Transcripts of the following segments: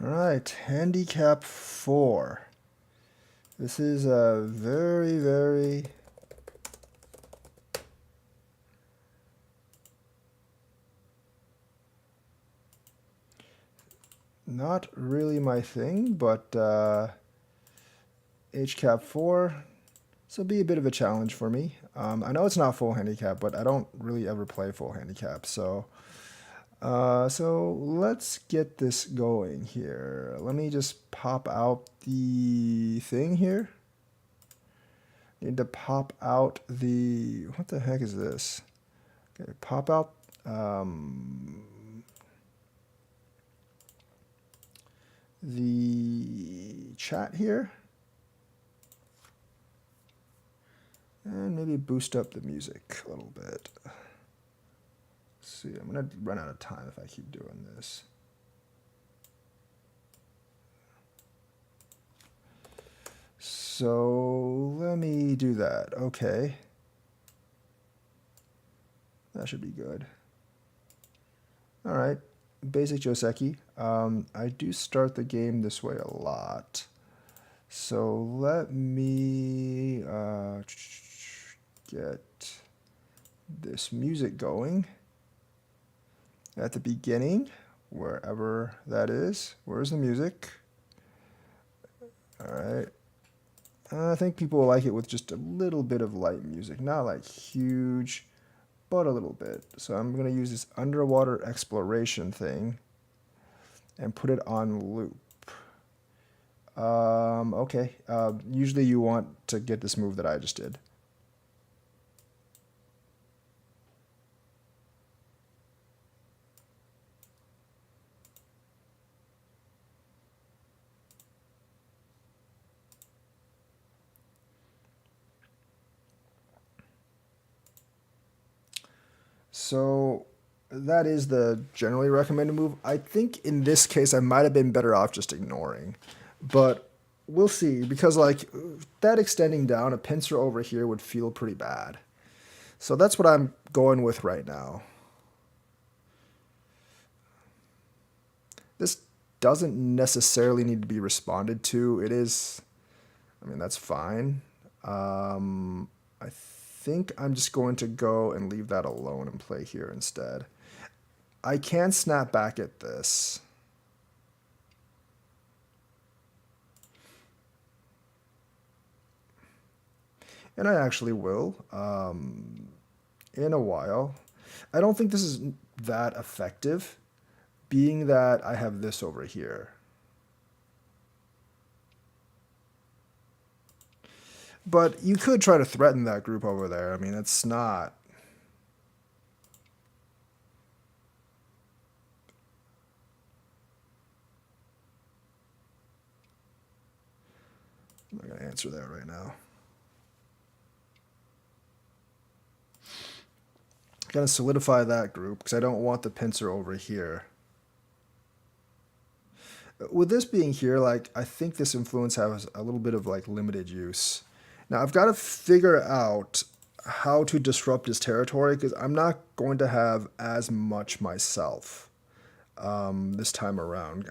Alright, handicap 4. This is a very not really my thing, but HCAP 4, this will be a bit of a challenge for me. I know it's not full handicap, but I don't really ever play full handicap, so let's get this going here. Let me just pop out the thing here. Need to pop out the, what the heck is this? Okay, pop out the chat here. And maybe boost up the music a little bit. Let's see, I'm gonna run out of time if I keep doing this. So let me do that. Okay. That should be good. All right, basic Joseki. I do start the game this way a lot. So let me get this music going at the beginning, wherever that is. Where's the music? All right. I think people will like it with just a little bit of light music, not like huge, but a little bit. So I'm going to use this underwater exploration thing and put it on loop. Okay. Usually you want to get this move that I just did. So that is the generally recommended move. I think in this case I might have been better off just ignoring, but we'll see, because like that extending down a pincer over here would feel pretty bad. So that's what I'm going with right now. This doesn't necessarily need to be responded to. It is, I mean, that's fine. I think I'm just going to go and leave that alone and play here instead. I can snap back at this. And I actually will in a while. I don't think this is that effective, being that I have this over here. But you could try to threaten that group over there. I mean, it's not... I'm not going to answer that right now. Got to solidify that group because I don't want the pincer over here. With this being here, like, I think this influence has a little bit of like limited use. Now I've got to figure out how to disrupt his territory because I'm not going to have as much myself this time around.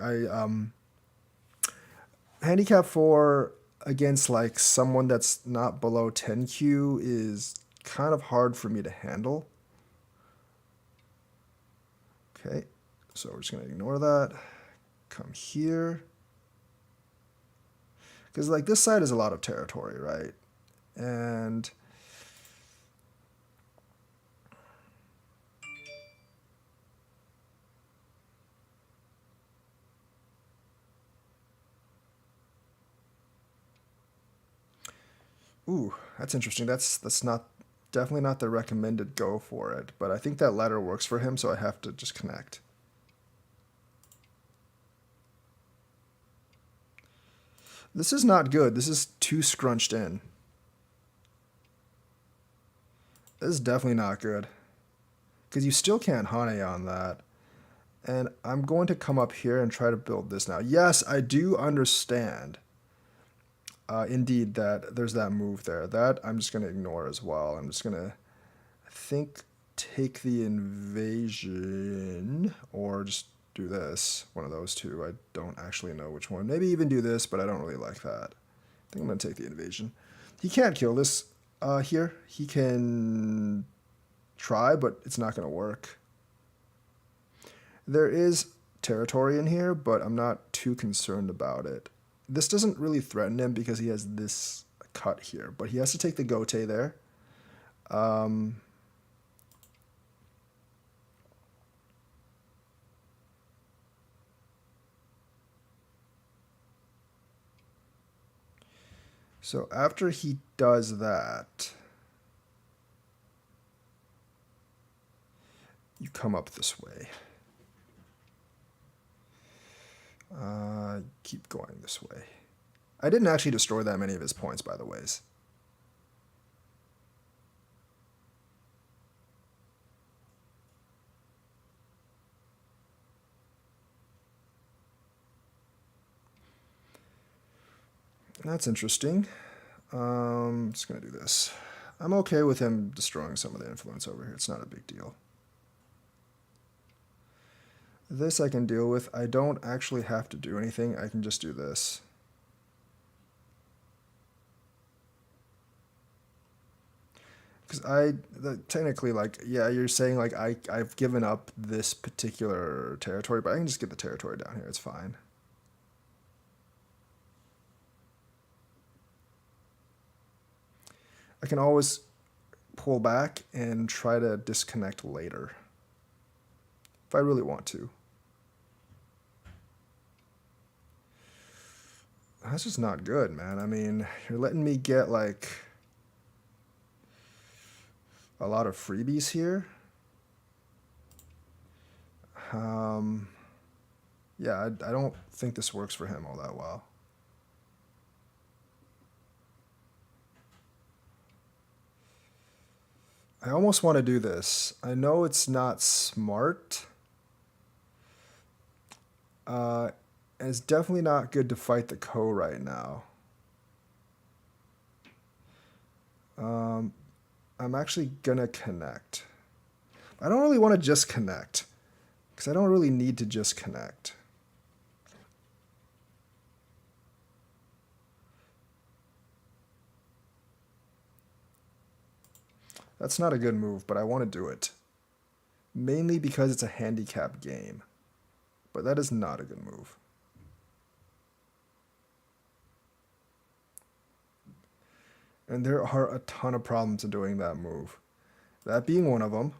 Handicap 4 against like someone that's not below 10Q is kind of hard for me to handle. Okay, so we're just going to ignore that. Come here. Because like this side is a lot of territory, right? And ooh, that's interesting. That's not definitely not the recommended go for it, but I think that ladder works for him, so I have to just connect. This is not good. This is too scrunched in. This is definitely not good. Because you still can't Hane on that. And I'm going to come up here and try to build this now. Yes, I do understand. Indeed, that there's that move there. That I'm just going to ignore as well. I'm just going to, I think, take the invasion or just do this, one of those two. I don't actually know which one. Maybe even do this, but I don't really like that. I think I'm going to take the invasion. He can't kill this here. He can try, but it's not going to work. There is territory in here, but I'm not too concerned about it. This doesn't really threaten him because he has this cut here, but he has to take the Gote there. So after he does that, you come up this way. Keep going this way. I didn't actually destroy that many of his points, by the ways. That's interesting. I'm just going to do this. I'm okay with him destroying some of the influence over here. It's not a big deal. This I can deal with. I don't actually have to do anything. I can just do this. Because technically, like, yeah, you're saying, like, I've given up this particular territory, but I can just get the territory down here. It's fine. I can always pull back and try to disconnect later if I really want to. That's just not good, man. I mean, you're letting me get, like, a lot of freebies here. Yeah, I don't think this works for him all that well. I almost want to do this. I know it's not smart. And it's definitely not good to fight the Ko right now. I'm actually gonna connect. I don't really want to just connect, because I don't really need to just connect. That's not a good move, but I want to do it. Mainly because it's a handicap game. But that is not a good move. And there are a ton of problems in doing that move. That being one of them.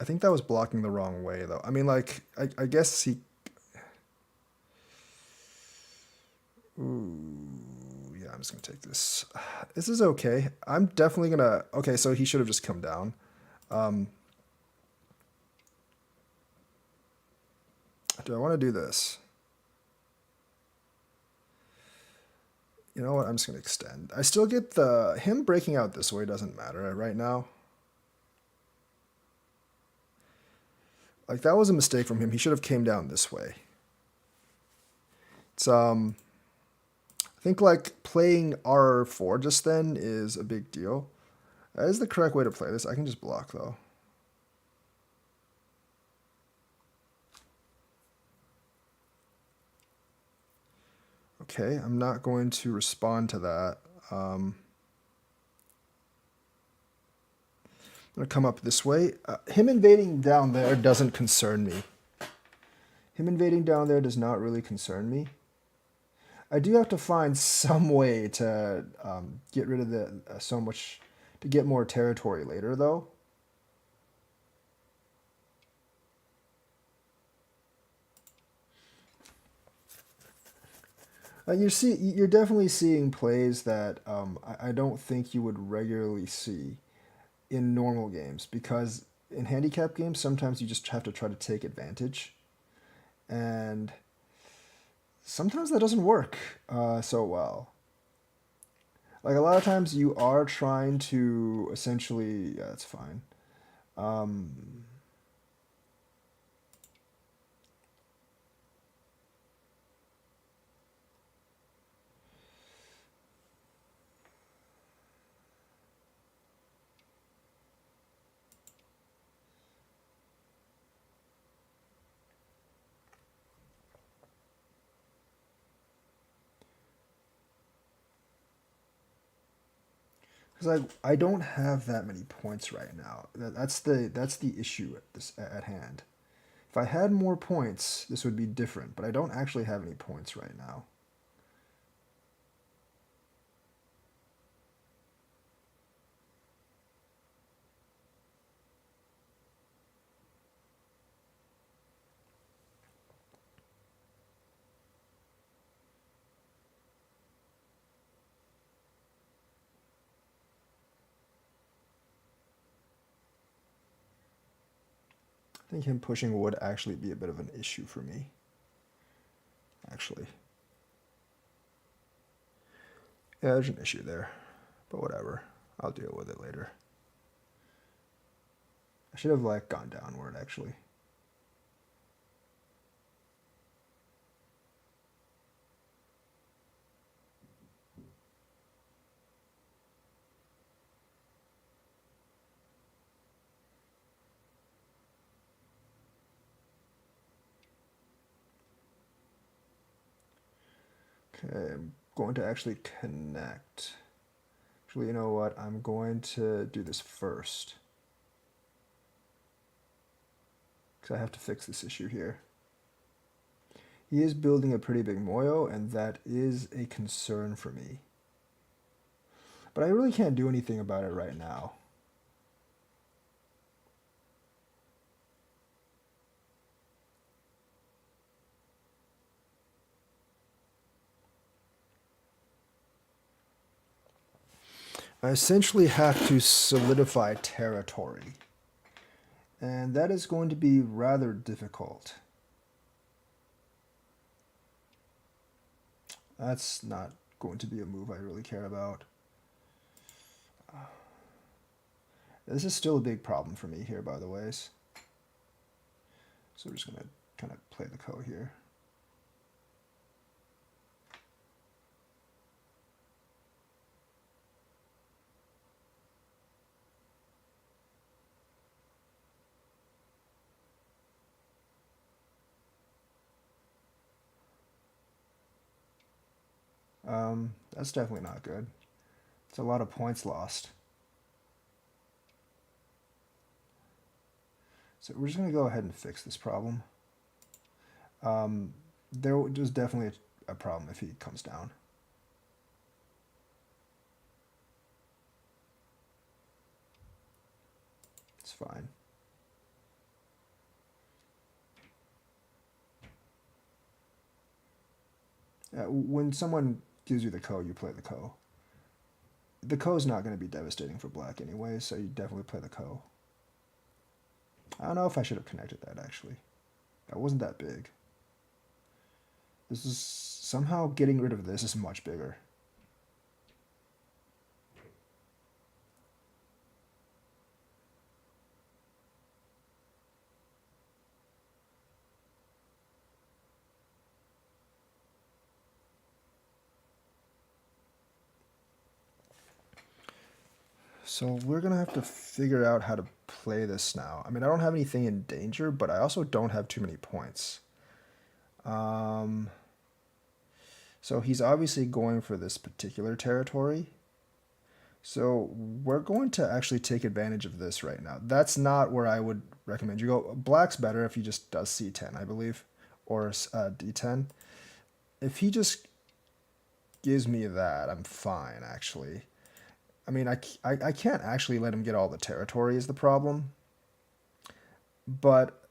I think that was blocking the wrong way, though. I mean, like, I guess he... Ooh, yeah, I'm just going to take this. This is okay. I'm definitely going to... Okay, so he should have just come down. Do I want to do this? You know what? I'm just going to extend. I still get the... Him breaking out this way doesn't matter right now. Like, that was a mistake from him. He should have came down this way. It's, I think, like, playing R4 just then is a big deal. That is the correct way to play this. I can just block, though. Okay, I'm not going to respond to that. I'm going to come up this way. Him invading down there doesn't concern me. Him invading down there does not really concern me. I do have to find some way to get rid of the to get more territory later, though. You're definitely seeing plays that I don't think you would regularly see in normal games, because in handicap games sometimes you just have to try to take advantage, and sometimes that doesn't work so well. Like, a lot of times you are trying to essentially... Yeah, that's fine. Because I don't have that many points right now. That's the issue at hand. If I had more points, this would be different, but I don't actually have any points right now. I think him pushing would actually be a bit of an issue for me. Actually. Yeah, there's an issue there. But whatever. I'll deal with it later. I should have like gone downward actually. Okay, I'm going to actually connect. Actually, you know what? I'm going to do this first. Because I have to fix this issue here. He is building a pretty big moyo, and that is a concern for me. But I really can't do anything about it right now. I essentially have to solidify territory. And that is going to be rather difficult. That's not going to be a move I really care about. This is still a big problem for me here, by the ways. So we're just going to kind of play the ko here. That's definitely not good. It's a lot of points lost. So we're just going to go ahead and fix this problem. There's definitely a problem if he comes down. It's fine. When someone gives you the ko, you play the ko. The ko is not going to be devastating for black anyway, so you definitely play the ko. I don't know if I should have connected that, actually. That wasn't that big. This is... somehow getting rid of this is much bigger. So we're going to have to figure out how to play this now. I mean, I don't have anything in danger, but I also don't have too many points. So he's obviously going for this particular territory. So we're going to actually take advantage of this right now. That's not where I would recommend you go. Black's better if he just does c10, I believe, or d10. If he just gives me that, I'm fine, actually. I mean, I can't actually let him get all the territory is the problem. But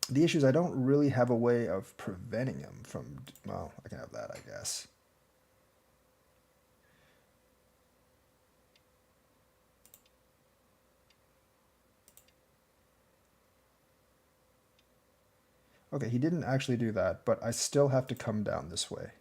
the issue is I don't really have a way of preventing him from... well, I can have that, I guess. Okay, he didn't actually do that, but I still have to come down this way.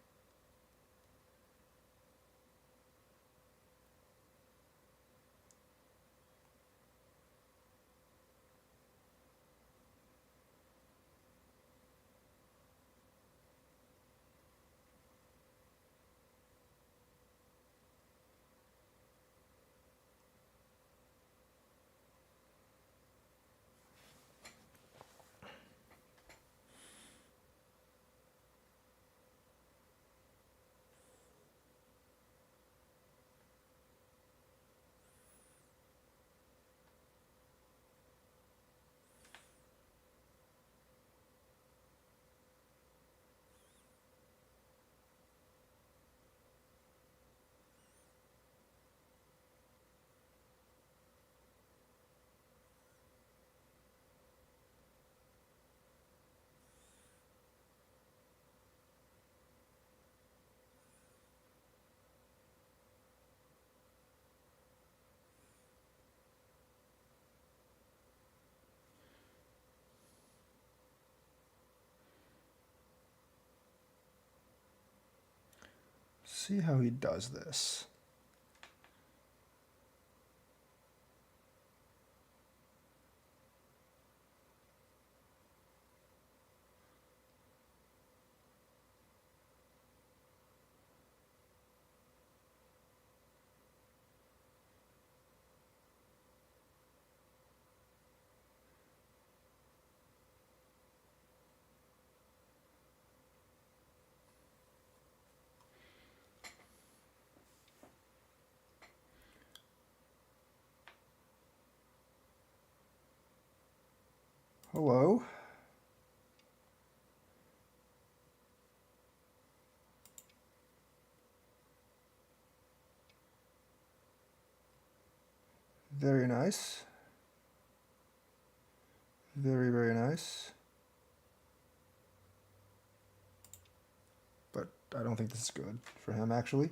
see how he does this. Hello. Very nice. Very, very nice. But I don't think this is good for him, actually.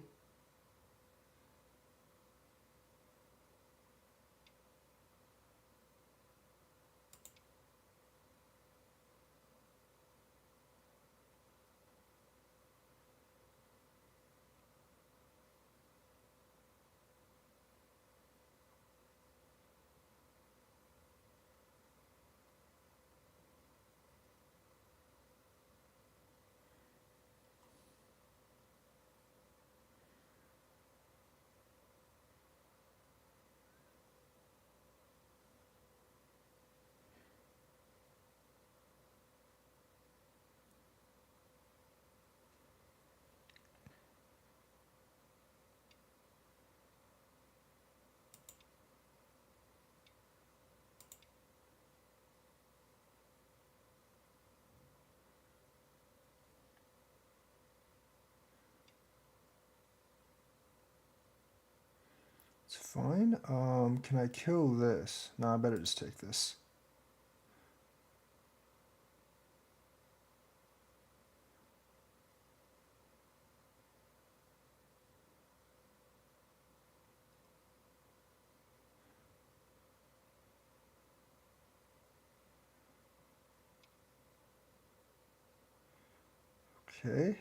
It's fine. Can I kill this? No, I better just take this. Okay.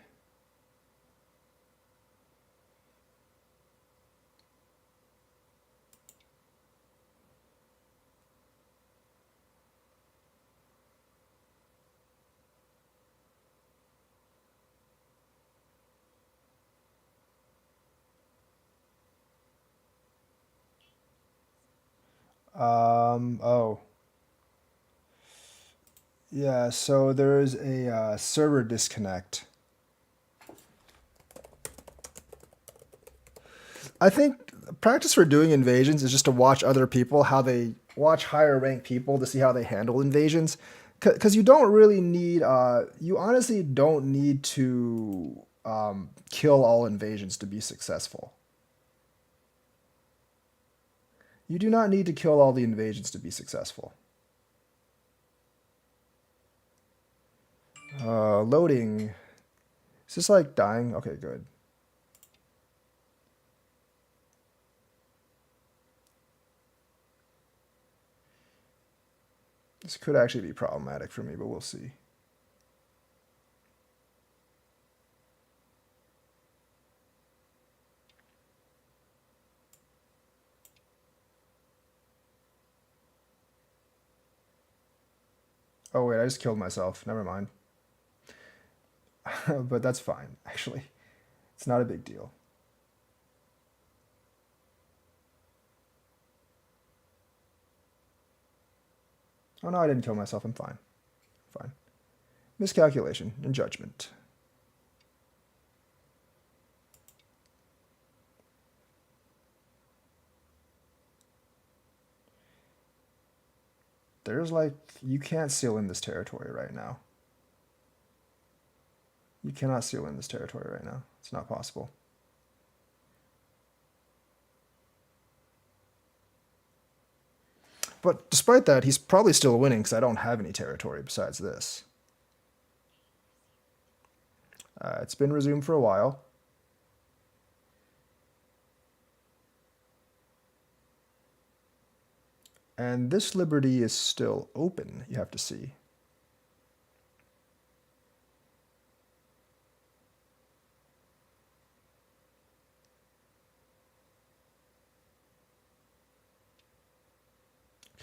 Oh. Yeah, so there is a server disconnect. I think practice for doing invasions is just to watch other people, how they watch higher ranked people to see how they handle invasions. Because you don't really need, you honestly don't need to kill all invasions to be successful. You do not need to kill all the invasions to be successful. Loading. Is this like dying? Okay, good. This could actually be problematic for me, but we'll see. Oh wait, I just killed myself. Never mind. But that's fine, actually. It's not a big deal. Oh no, I didn't kill myself. I'm fine. Fine. Miscalculation and judgment. There's like, you can't seal in this territory right now. You cannot seal in this territory right now. It's not possible. But despite that, he's probably still winning because I don't have any territory besides this. It's been resumed for a while. And this liberty is still open, you have to see.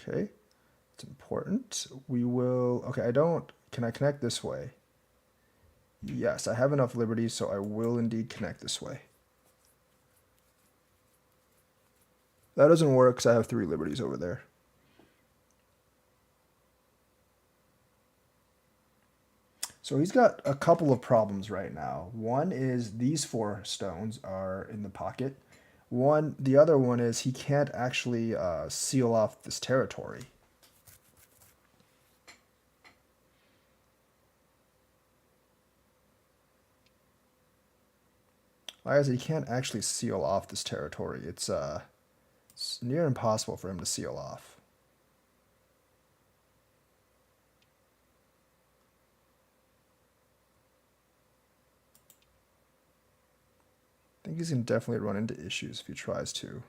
Okay, it's important. We will, okay, I don't, can I connect this way? Yes, I have enough liberties, so I will indeed connect this way. That doesn't work because I have 3 liberties over there. So he's got a couple of problems right now. One is these 4 stones are in the pocket. The other one is he can't actually seal off this territory. Like I said, he can't actually seal off this territory. It's near impossible for him to seal off. I think he's going to definitely run into issues if he tries to.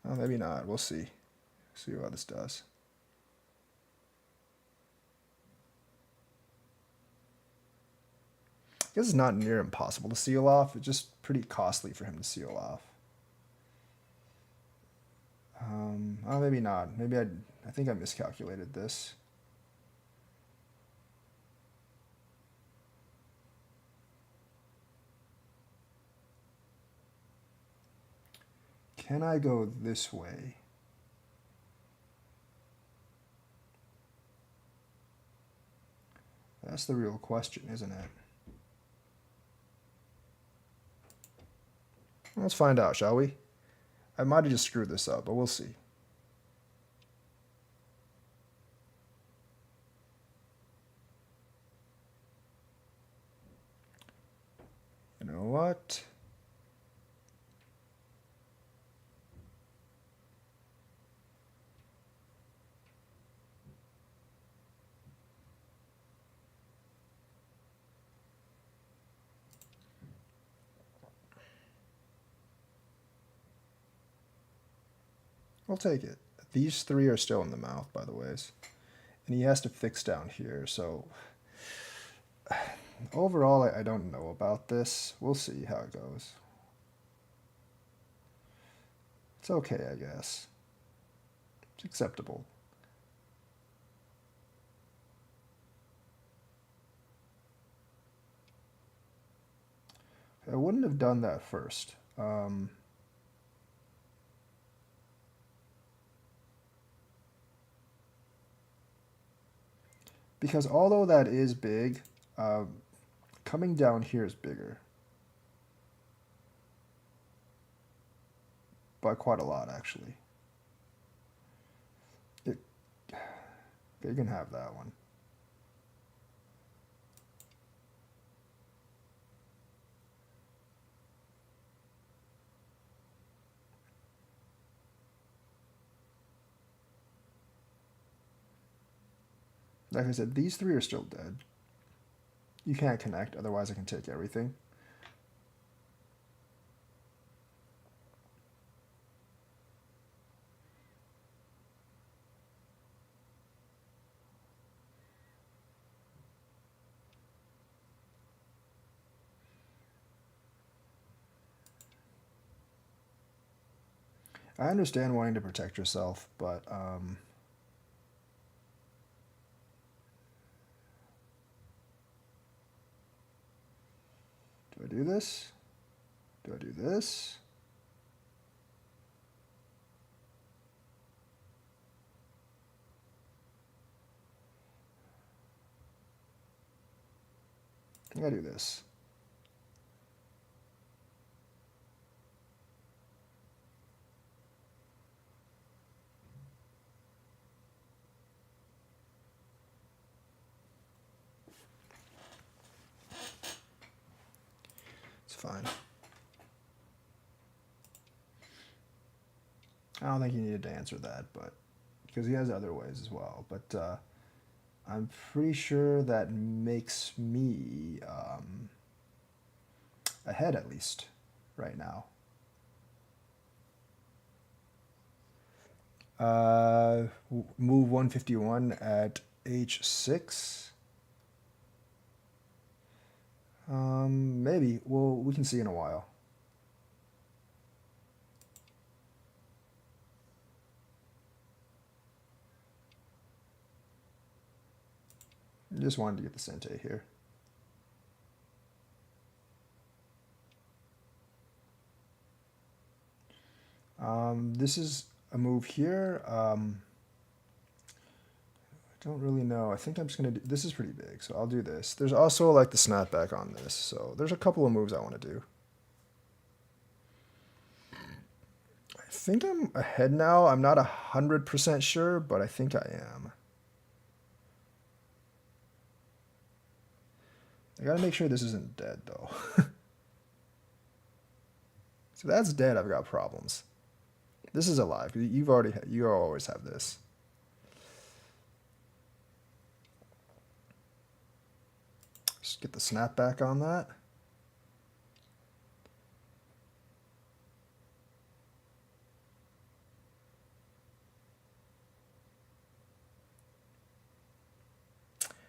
Oh, maybe not. We'll see. See how this does. I guess it's not near impossible to seal off. It's just pretty costly for him to seal off. Oh, maybe not. Maybe I think I miscalculated this. Can I go this way? That's the real question, isn't it? Let's find out, shall we? I might have just screwed this up, but we'll see. You know what? We'll take it. These 3 are still in the mouth, by the ways. And he has to fix down here, so... Overall, I don't know about this. We'll see how it goes. It's okay, I guess. It's acceptable. I wouldn't have done that first. Because although that is big, coming down here is bigger. By quite a lot, actually. You can have that one. Like I said, these 3 are still dead. You can't connect, otherwise I can take everything. I understand wanting to protect yourself, but do I do this? Do I do this? I think I do this. It's fine. I don't think he needed to answer that, but because he has other ways as well. But I'm pretty sure that makes me ahead at least right now. Move 151 at h6. Maybe. Well, we can see in a while. Just wanted to get the Sente here. This is a move here. I don't really know. I think I'm just going to do... This is pretty big, so I'll do this. There's also like the snapback on this, so there's a couple of moves I want to do. I think I'm ahead now. I'm not 100% sure, but I think I am. I gotta make sure this isn't dead, though. So that's dead, I've got problems. This is alive. You always have this. Just get the snapback on that.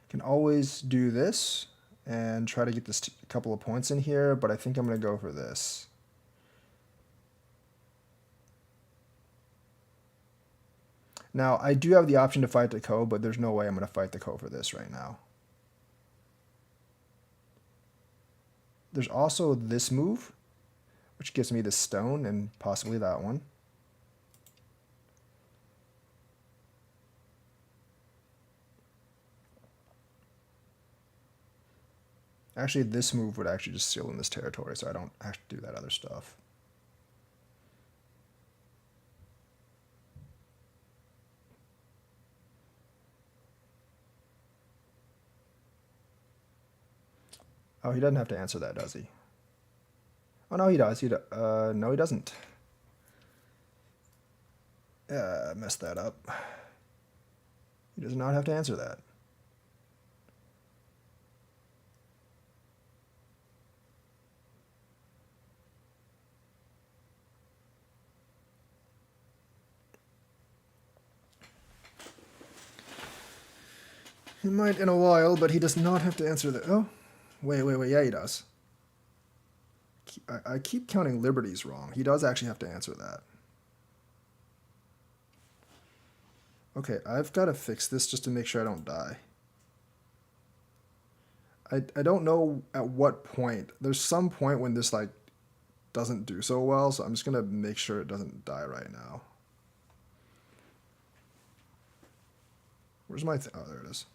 Can always do this and try to get this couple of points in here, but I think I'm going to go for this. Now, I do have the option to fight the Ko, but there's no way I'm going to fight the Ko for this right now. There's also this move, which gives me the stone and possibly that one. Actually, this move would actually just seal in this territory, so I don't have to do that other stuff. Oh, he doesn't have to answer that, does he? Oh, no, he does. No, he doesn't. Yeah, I messed that up. He does not have to answer that. He might in a while, but he does not have to answer that. Oh, wait. Yeah, he does. I keep counting liberties wrong. He does actually have to answer that. Okay, I've got to fix this just to make sure I don't die. I don't know at what point. There's some point when this like doesn't do so well, so I'm just going to make sure it doesn't die right now. Where's my... oh, there it is.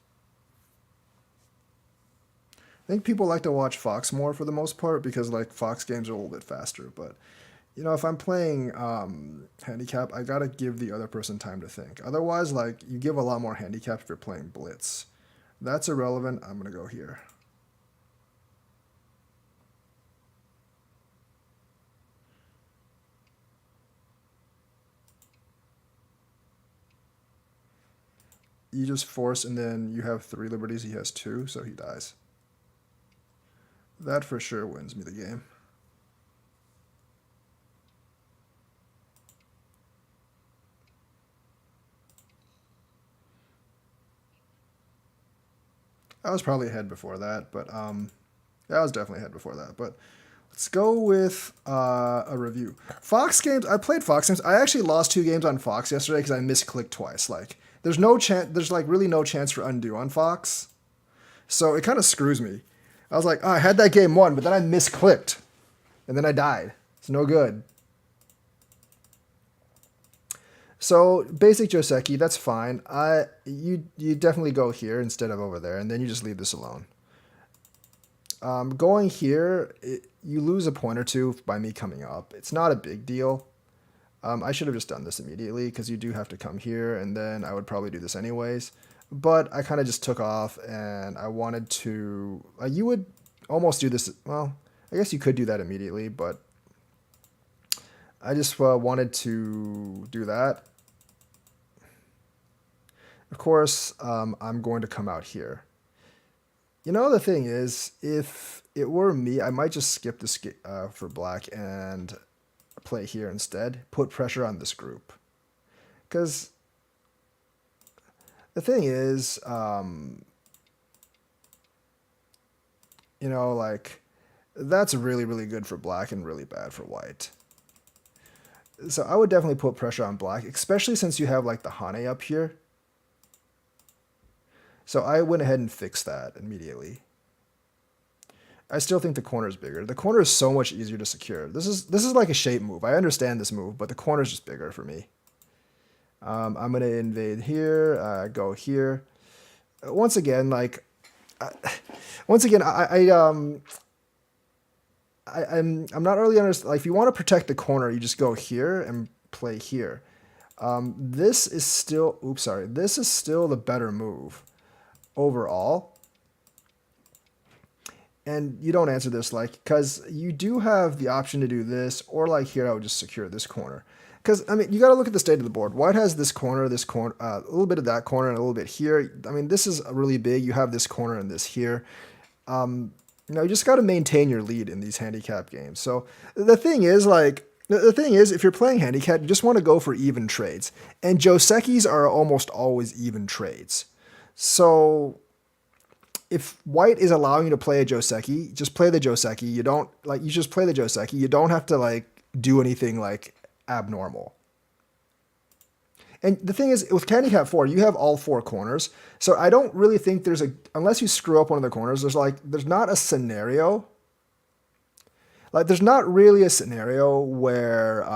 I think people like to watch Fox more for the most part because like Fox games are a little bit faster, but you know, if I'm playing handicap, I gotta give the other person time to think. Otherwise, like you give a lot more handicap if you're playing blitz. That's irrelevant. I'm gonna go here. You just force, and then you have 3 liberties. He has 2, so he dies. That for sure wins me the game. I was probably ahead before that, but yeah, I was definitely ahead before that. But let's go with a review. Fox games. I played Fox games. I actually lost 2 games on Fox yesterday because I misclicked twice. Like, there's no chance. There's like really no chance for undo on Fox, so it kind of screws me. I was like, oh, I had that game won, but then I misclicked, and then I died. It's no good. So basic Joseki, that's fine. You definitely go here instead of over there, and then you just leave this alone. Going here, you lose a point or 2 by me coming up. It's not a big deal. I should have just done this immediately because you do have to come here, and then I would probably do this anyways. But I kind of just took off, and I wanted to... you would almost do this... Well, I guess you could do that immediately, but I just wanted to do that. Of course, I'm going to come out here. You know, the thing is, if it were me, I might just skip this for black and play here instead. Put pressure on this group. Because... the thing is, you know, like, that's really, really good for black and really bad for white. So I would definitely put pressure on black, especially since you have, like, the Hane up here. So I went ahead and fixed that immediately. I still think the corner is bigger. The corner is so much easier to secure. This is like a shape move. I understand this move, but the corner is just bigger for me. I'm gonna invade here. Go here. Once again, like, I'm not really understand. Like, if you want to protect the corner, you just go here and play here. This is still. Oops, sorry. This is still the better move overall. And you don't answer this, like, because you do have the option to do this, or like here, I would just secure this corner. Because, I mean, you got to look at the state of the board. White has this corner, a little bit of that corner, and a little bit here. I mean, this is really big. You have this corner and this here. You know, you just got to maintain your lead in these handicap games. So the thing is, like, if you're playing handicap, you just want to go for even trades. And Josekis are almost always even trades. So if white is allowing you to play a Joseki, just play the Joseki. You just play the Joseki. You don't have to, like, do anything, like, abnormal. And the thing is, with handicap 4, you have all 4 corners. So I don't really think unless you screw up one of the corners, there's not a scenario. Like, there's not really a scenario where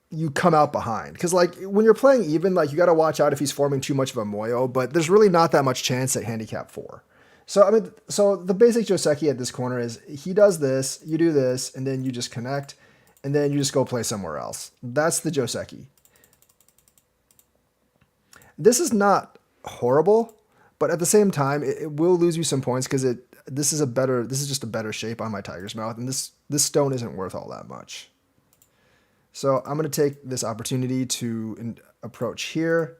you come out behind. Because, like, when you're playing even, like, you got to watch out if he's forming too much of a moyo, but there's really not that much chance at handicap 4. So, I mean, so the basic Joseki at this corner is he does this, you do this, and then you just connect, and then you just go play somewhere else. That's the Joseki. This is not horrible, but at the same time, it will lose you some points because this is just a better shape on my tiger's mouth, and this stone isn't worth all that much. So I'm going to take this opportunity to approach here.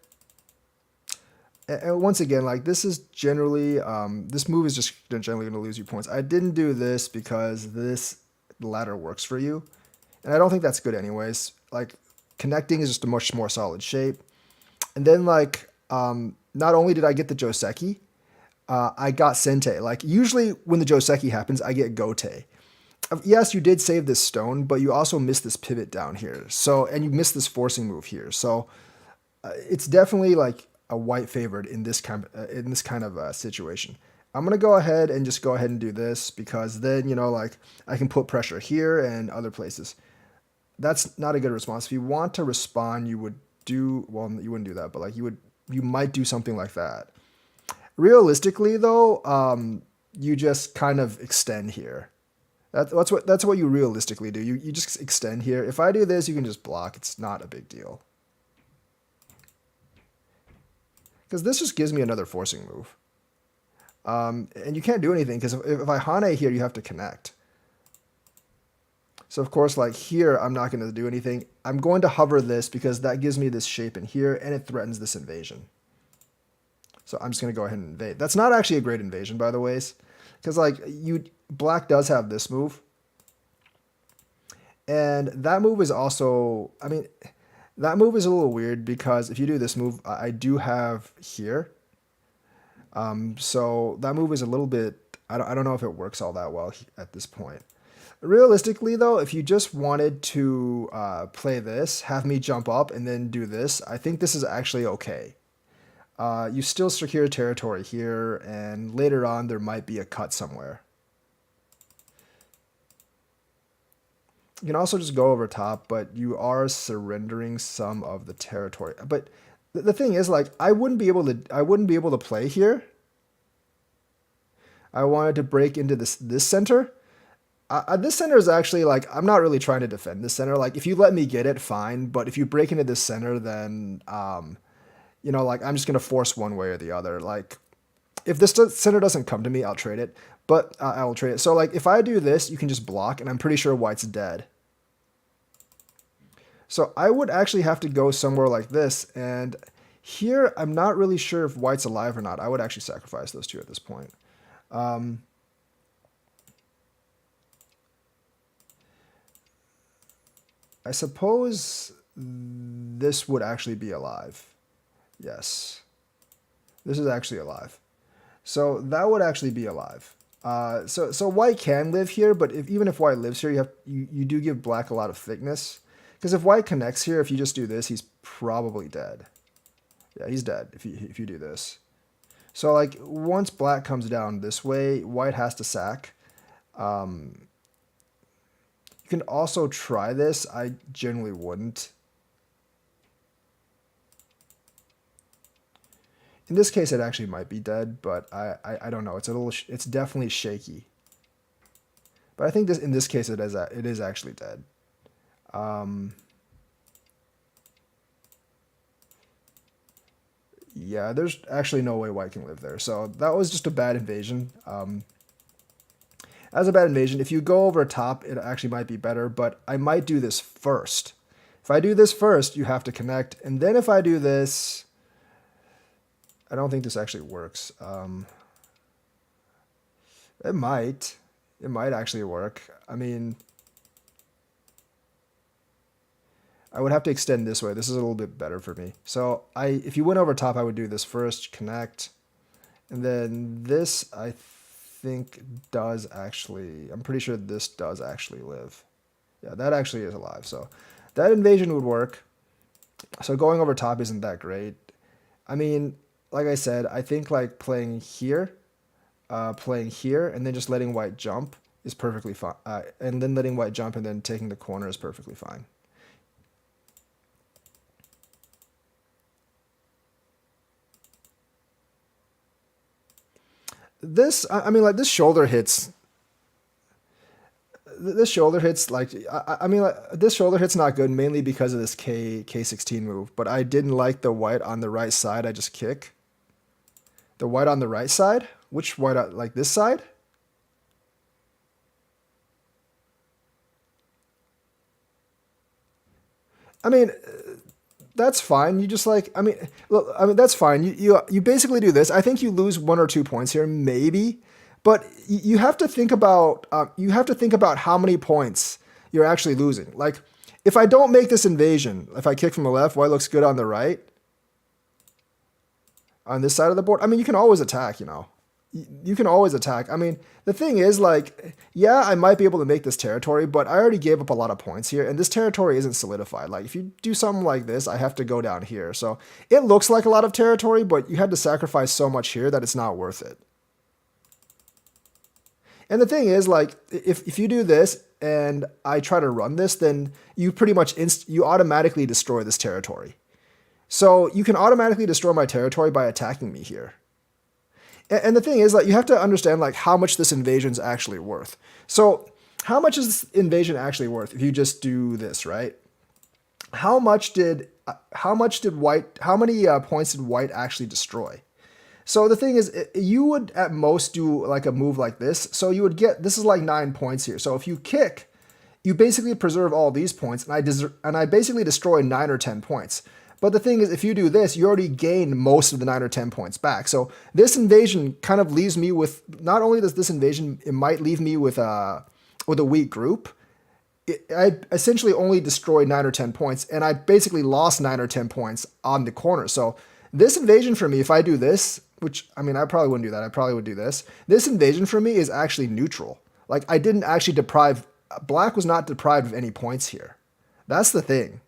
And once again, like, this is generally, this move is just generally going to lose you points. I didn't do this because this ladder works for you. And I don't think that's good anyways. Like, connecting is just a much more solid shape. And then, like, not only did I get the Joseki, I got Sente. Like, usually when the Joseki happens, I get Gote. Yes, you did save this stone, but you also missed this pivot down here. So, and you missed this forcing move here. So, it's definitely like a white favorite in this kind of situation. I'm gonna go ahead and do this because then, you know, like, I can put pressure here and other places. That's not a good response. If you want to respond, you wouldn't do that, but like you might do something like that. Realistically, though, you just kind of extend here. That's what you realistically do. You just extend here. If I do this, you can just block. It's not a big deal. Because this just gives me another forcing move. And you can't do anything because if I Hane here, you have to connect. So of course, like here, I'm not going to do anything. I'm going to hover this because that gives me this shape in here and it threatens this invasion. So I'm just going to go ahead and invade. That's not actually a great invasion, by the way, because like black does have this move. And that move is also, I mean, that move is a little weird because if you do this move, I do have here. So that move is a little bit, I don't know if it works all that well at this point. Realistically, though, if you just wanted to play this, have me jump up and then do this, I think this is actually okay. You still secure territory here, and later on there might be a cut somewhere. You can also just go over top, but you are surrendering some of the territory. But the thing is, like, I wouldn't be able to play here. I wanted to break into this center. This center is actually, like, I'm not really trying to defend this center. Like, if you let me get it, fine. But if you break into this center, then, you know, like, I'm just going to force one way or the other. Like, if this center doesn't come to me, I'll trade it. But I will trade it. So, like, if I do this, you can just block, and I'm pretty sure white's dead. So I would actually have to go somewhere like this. And here, I'm not really sure if white's alive or not. I would actually sacrifice those two at this point. I suppose this would actually be alive. Yes. This is actually alive. So that would actually be alive. So white can live here, but even if white lives here, you do give black a lot of thickness. Because if white connects here, if you just do this, he's probably dead. Yeah, he's dead if you do this. So like once black comes down this way, white has to sack. You can also try this. I generally wouldn't. In this case, it actually might be dead, but I don't know. It's a little. It's definitely shaky. But I think this in this case it is actually dead. Yeah, there's actually no way white can live there. So that was just a bad invasion. As a bad invasion, if you go over top, it actually might be better. But I might do this first. If I do this first, you have to connect, and then if I do this, I don't think this actually works. It might. It might actually work. I mean, I would have to extend this way. This is a little bit better for me. So if you went over top, I would do this first, connect, and then this I think does actually, I'm pretty sure this does actually live. Yeah, that actually is alive. So that invasion would work. So going over top isn't that great. I mean, like I said, I think like playing here, and then just letting white jump is perfectly fine. And then letting white jump and then taking the corner is perfectly fine. This, I mean, like this shoulder hits. This shoulder hits like I mean like, this shoulder hit's not good mainly because of this K16 move. But I didn't like the white on the right side. I just kick. The white on the right side? Which white? Like this side? I mean, that's fine. You just like, I mean, look, I mean that's fine. You basically do this. I think you lose 1 or 2 points here, maybe, but you have to think about how many points you're actually losing. Like, if I don't make this invasion, if I kick from the left, white looks good on the right. On this side of the board, I mean, you can always attack. You can always attack. I mean, the thing is, like, yeah, I might be able to make this territory, but I already gave up a lot of points here, and this territory isn't solidified. Like, if you do something like this, I have to go down here. So it looks like a lot of territory, but you had to sacrifice so much here that it's not worth it. And the thing is, like, if you do this and I try to run this, then you pretty much you automatically destroy this territory. So you can automatically destroy my territory by attacking me here. And the thing is, like, you have to understand like how much this invasion is actually worth. So how much is this invasion actually worth if you just do this, right? How many points did white actually destroy? So the thing is, you would at most do like a move like this. So you would get, this is like 9 points here. So if you kick, you basically preserve all these points, and I basically destroy 9 or 10 points. But the thing is, if you do this, you already gain most of the 9 or 10 points back. So this invasion kind of leaves me with, not only does this invasion, it might leave me with a weak group. I essentially only destroyed 9 or 10 points, and I basically lost 9 or 10 points on the corner. So this invasion for me, if I do this, which, I mean, I probably wouldn't do that. I probably would do this. This invasion for me is actually neutral. Like, I didn't actually black was not deprived of any points here. That's the thing.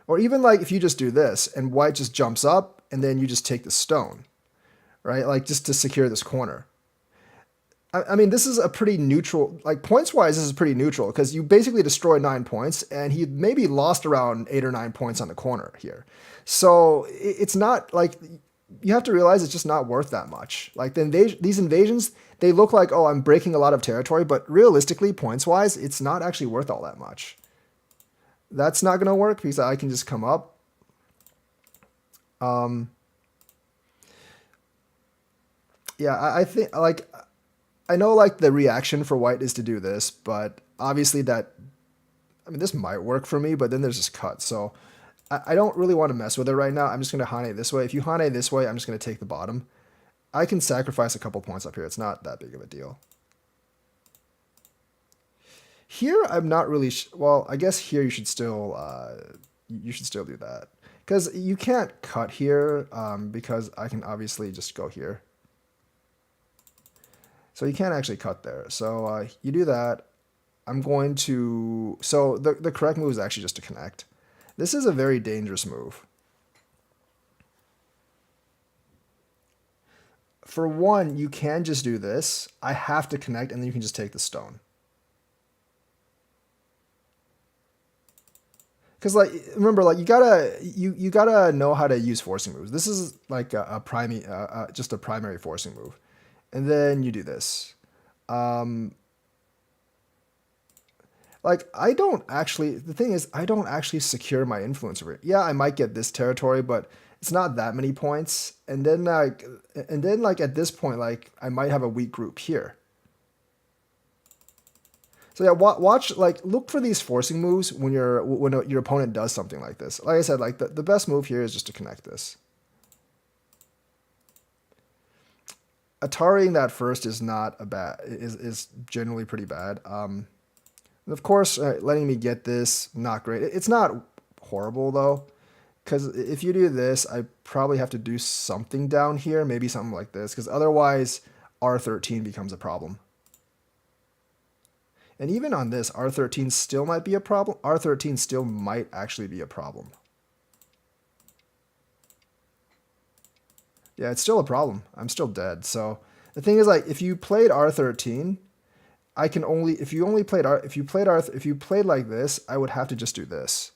Or even like if you just do this and white just jumps up and then you just take the stone, right? Like just to secure this corner. I mean, this is a pretty neutral, like points-wise, this is pretty neutral because you basically destroyed 9 points and he maybe lost around 8 or 9 points on the corner here. So it's not like, you have to realize it's just not worth that much. Like these invasions, they look like, oh, I'm breaking a lot of territory, but realistically, points-wise, it's not actually worth all that much. That's not going to work because I can just come up. Yeah, I think, like, I know, like, the reaction for white is to do this, but obviously I mean, this might work for me, but then there's this cut. So I don't really want to mess with it right now. I'm just going to Hane this way. If you Hane this way, I'm just going to take the bottom. I can sacrifice a couple points up here. It's not that big of a deal. Here, I'm not really, well, I guess here you should still do that. Because you can't cut here, because I can obviously just go here. So you can't actually cut there. So you do that. I'm going to, so the correct move is actually just to connect. This is a very dangerous move. For one, you can just do this. I have to connect, and then you can just take the stone. Because like, remember, like you gotta know how to use forcing moves. This is like just a primary forcing move, and then you do this. Like the thing is, I don't actually secure my influence over it. Yeah, I might get this territory, but it's not that many points. And then like at this point, like I might have a weak group here. So yeah, watch, like look for these forcing moves when your opponent does something like this. Like I said, like the best move here is just to connect this. Ataring that first is not a bad is generally pretty bad. Of course, letting me get this, not great. It's not horrible though, because if you do this, I probably have to do something down here, maybe something like this, because otherwise R13 becomes a problem. And even on this, R13 still might be a problem. R13 still might actually be a problem. Yeah, it's still a problem. I'm still dead. So the thing is, like, if you played R13, I can only, if you played like this, I would have to just do this.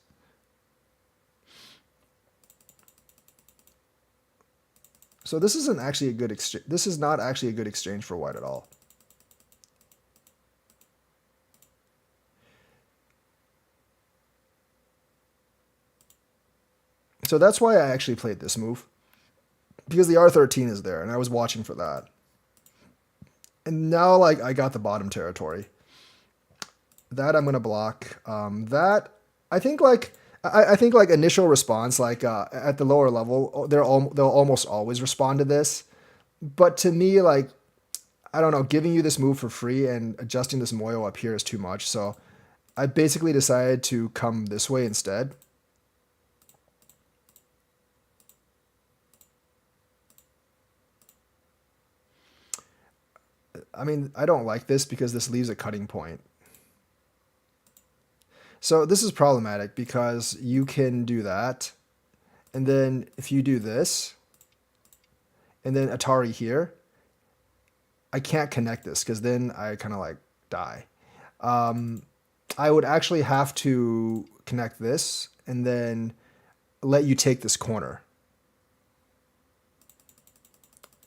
So this isn't actually a good exchange. This is not actually a good exchange for white at all. So that's why I actually played this move, because the R13 is there, and I was watching for that. And now, like, I got the bottom territory. That I'm gonna block. That I think like initial response, like at the lower level, they'll almost always respond to this. But to me, like, I don't know, giving you this move for free and adjusting this moyo up here is too much. So I basically decided to come this way instead. I mean, I don't like this because this leaves a cutting point. So this is problematic because you can do that. And then if you do this, and then Atari here, I can't connect this because then I kind of like die. I would actually have to connect this and then let you take this corner.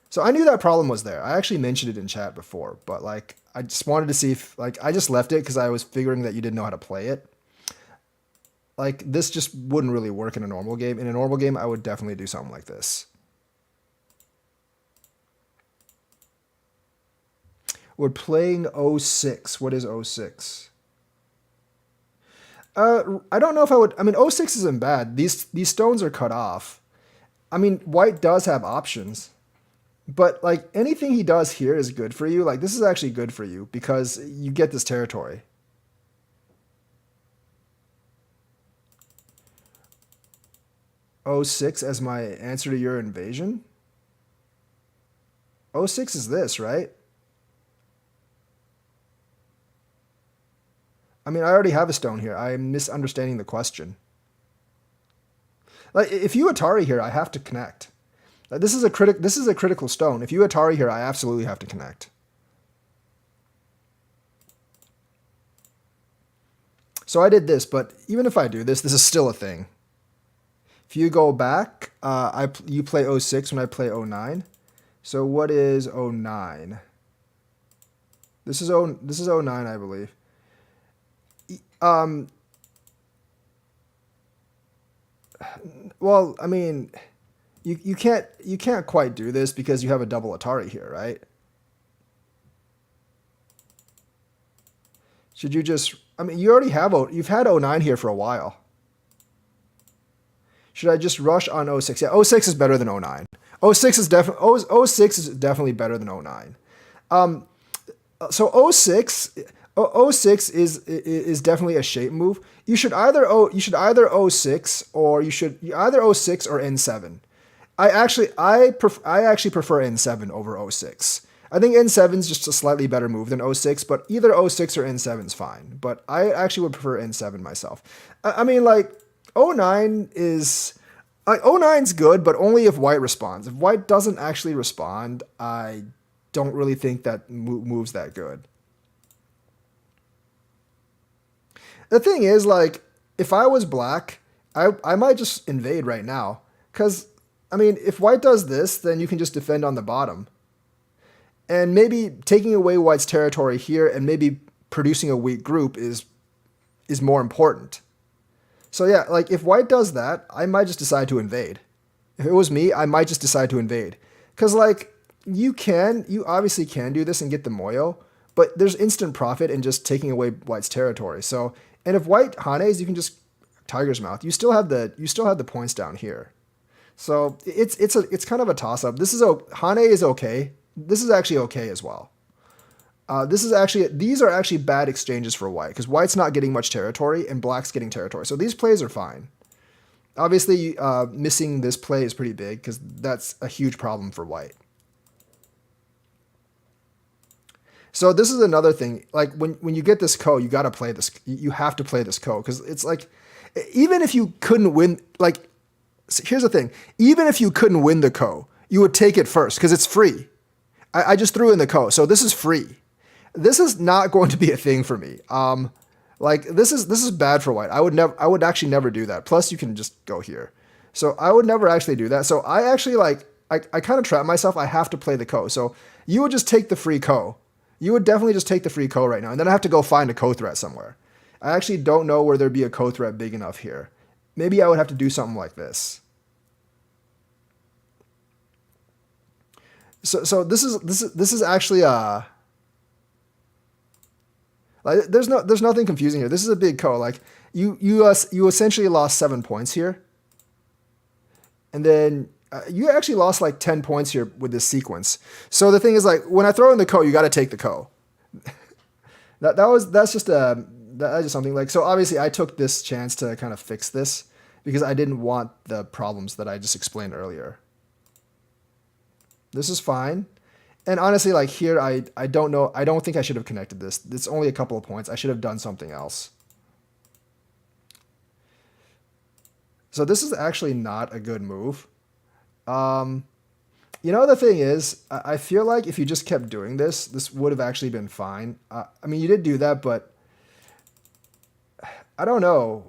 So I knew that problem was there. I actually mentioned it in chat before, but like I just wanted to see if, like, I just left it because I was figuring that you didn't know how to play it. Like, this just wouldn't really work in a normal game. In a normal game, I would definitely do something like this. We're playing 06. What is 06? I don't know if I would. I mean, 06 isn't bad. These stones are cut off. I mean, white does have options. But, like, anything he does here is good for you. Like, this is actually good for you because you get this territory. O6 as my answer to your invasion? 06 is this, right? I mean, I already have a stone here. I'm misunderstanding the question. Like, if you Atari here, I have to connect. This is a critical stone. If you Atari here, I absolutely have to connect. So I did this, but even if I do this, this is still a thing. If you go back, you play 06 when I play 09. So what is 09? This is 09, I believe. Well, I mean, you can't quite do this because you have a double Atari here, right? Should you just, I mean, you've had 09 here for a while. Should I just rush on 06? Yeah, 06 is better than 09. 06 is definitely better than 09. So 06 is definitely a shape move. You should either 06 or either 06 or N7. I actually prefer N7 over 06. I think N7 is just a slightly better move than 06, but either 06 or N7 is fine. But I actually would prefer N7 myself. I mean, like, O9 is O9's good, but only if white responds. If white doesn't actually respond, I don't really think that move's that good. The thing is, like, if I was black, I might just invade right now. Because, I mean, if white does this, then you can just defend on the bottom. And maybe taking away white's territory here and maybe producing a weak group is more important. So yeah, like if white does that, I might just decide to invade. If it was me, I might just decide to invade. Because like you obviously can do this and get the Moyo, but there's instant profit in just taking away white's territory. So, and if white Hanes, you can just Tiger's Mouth. You still have the points down here. So it's kind of a toss up. Hane is okay. This is actually okay as well. These are actually bad exchanges for white because white's not getting much territory and black's getting territory. So these plays are fine. Obviously, missing this play is pretty big because that's a huge problem for white. So this is another thing. Like when you get this ko, you got to play this. You have to play this ko because it's like, even if you couldn't win, like, here's the thing. Even if you couldn't win the ko, you would take it first because it's free. I just threw in the ko, so this is free. This is not going to be a thing for me. Like this is bad for white. I would actually never do that. Plus you can just go here. So I would never actually do that. So I actually I kind of trap myself. I have to play the ko. So you would just take the free ko. You would definitely just take the free ko right now. And then I have to go find a ko threat somewhere. I actually don't know where there'd be a ko threat big enough here. Maybe I would have to do something like this. So this is actually like there's nothing confusing here. This is a big ko. Like you essentially lost 7 points here, and then you actually lost like 10 points here with this sequence. So the thing is, like, when I throw in the ko, you got to take the ko. that's just something like, so obviously I took this chance to kind of fix this because I didn't want the problems that I just explained earlier. This is fine. And honestly, like here, I don't know. I don't think I should have connected this. It's only a couple of points. I should have done something else. So this is actually not a good move. The thing is, I feel like if you just kept doing this, this would have actually been fine. I mean, you did do that, but I don't know.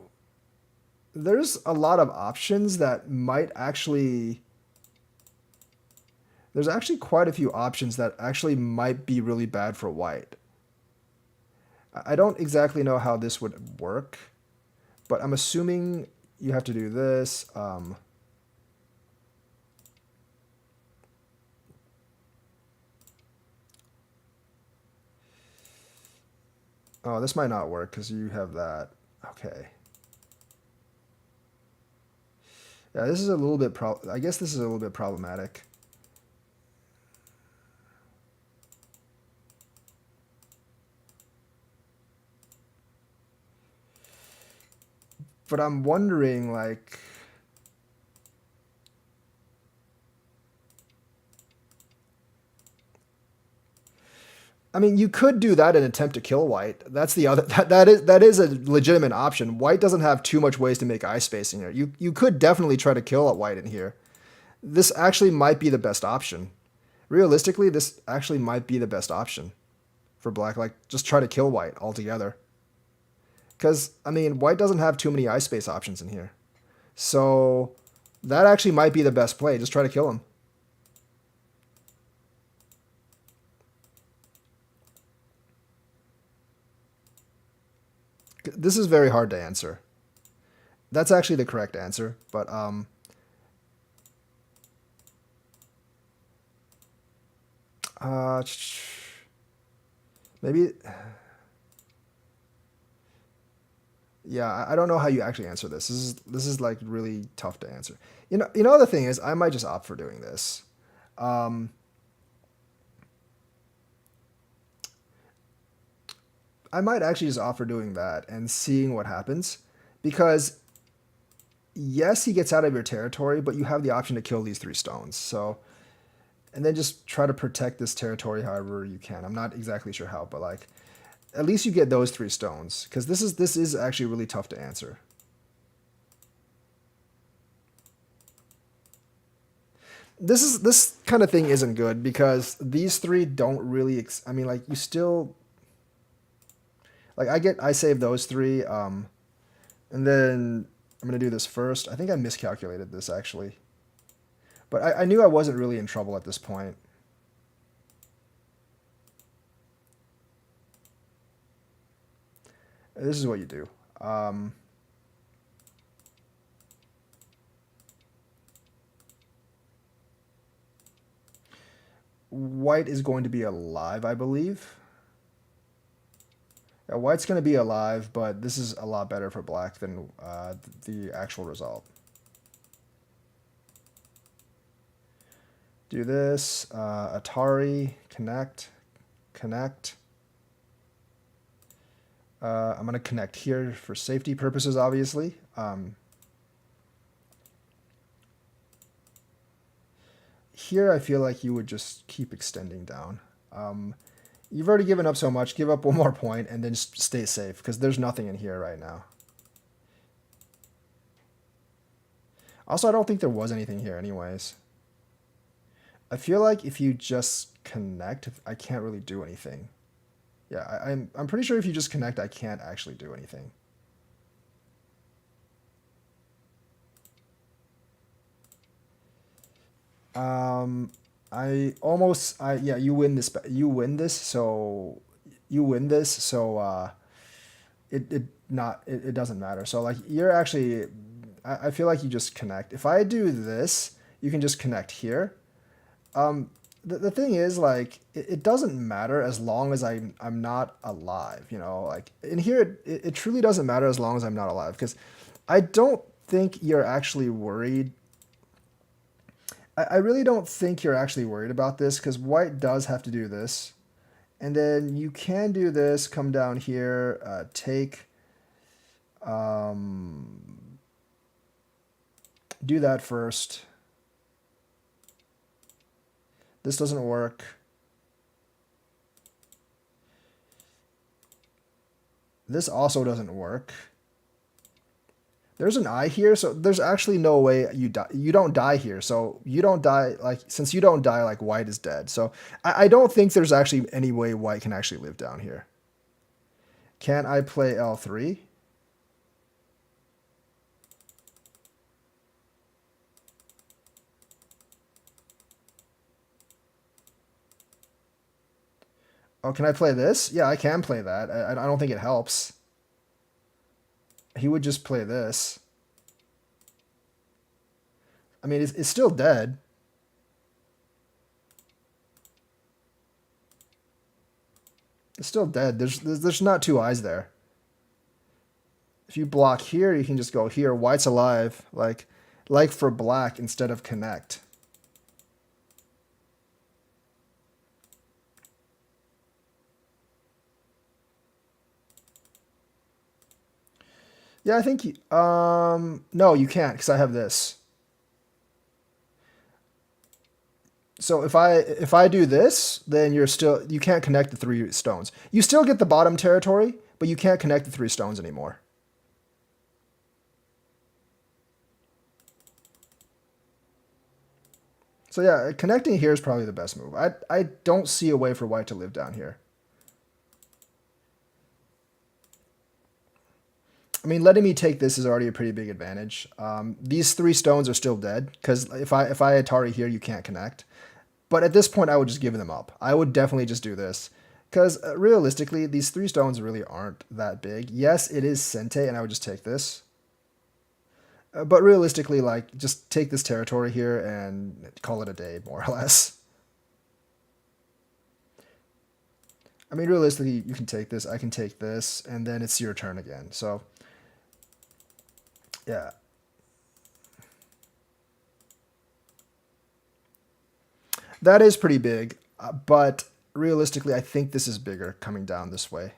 There's a lot of options that might actually... There's actually quite a few options that actually might be really bad for white. I don't exactly know how this would work, but I'm assuming you have to do this. Oh, this might not work because you have that. Okay. Yeah, this is a little bit I guess this is a little bit problematic. But I'm wondering, like, I mean, you could do that and attempt to kill white. That's the other, that is a legitimate option. White doesn't have too much ways to make eye space in here. You could definitely try to kill white in here. This actually might be the best option. Realistically, this actually might be the best option for black. Like, just try to kill white altogether. Because, I mean, white doesn't have too many eye space options in here. So that actually might be the best play. Just try to kill him. This is very hard to answer. That's actually the correct answer, but maybe... Yeah, I don't know how you actually answer this. This is like really tough to answer. You know the thing is, I might just opt for doing this. I might actually just opt for doing that and seeing what happens, because yes, he gets out of your territory, but you have the option to kill these 3 stones. So, and then just try to protect this territory however you can. I'm not exactly sure how, but like, at least you get those 3 stones, because this is actually really tough to answer. this kind of thing isn't good because these three don't really. I mean, like you still like I save those three, and then I'm gonna do this first. I think I miscalculated this actually, but I knew I wasn't really in trouble at this point. This is what you do. White is going to be alive, I believe. Yeah, white's going to be alive, but this is a lot better for black than the actual result. Do this. Atari, connect, connect. I'm going to connect here for safety purposes, obviously. Here, I feel like you would just keep extending down. You've already given up so much. Give up one more point and then just stay safe because there's nothing in here right now. Also, I don't think there was anything here anyways. I feel like if you just connect, I can't really do anything. Yeah, I'm pretty sure if you just connect, I can't actually do anything. Yeah, you win this. You win this, so you win this, so it doesn't matter. So like you're actually, I feel like you just connect. If I do this, you can just connect here. The thing is like it doesn't matter as long as I'm not alive. You know, like in here it truly doesn't matter as long as I'm not alive because I don't think you're actually worried. I really don't think you're actually worried about this because white does have to do this. And then you can do this, come down here, take, do that first. This doesn't work. This also doesn't work. There's an eye here, so there's actually no way you die. You don't die here, so you don't die, like, since you don't die, like, white is dead. So I don't think there's actually any way white can actually live down here. Can I play L3? Oh, can I play this? Yeah, I can play that. I don't think it helps. He would just play this. I mean, it's still dead. It's still dead. There's not two eyes there. If you block here, you can just go here. White's alive, like for black instead of connect. Yeah, I think no, you can't because I have this. So if I do this, then you can't connect the three stones. You still get the bottom territory, but you can't connect the three stones anymore. So yeah, connecting here is probably the best move. I don't see a way for white to live down here. I mean, letting me take this is already a pretty big advantage. These three stones are still dead because if I Atari here, you can't connect. But at this point, I would just give them up. I would definitely just do this because realistically, these three stones really aren't that big. Yes, it is Sente, and I would just take this. But realistically, like, just take this territory here and call it a day, more or less. I mean, realistically, you can take this, I can take this, and then it's your turn again. So, yeah. That is pretty big, but realistically, I think this is bigger coming down this way.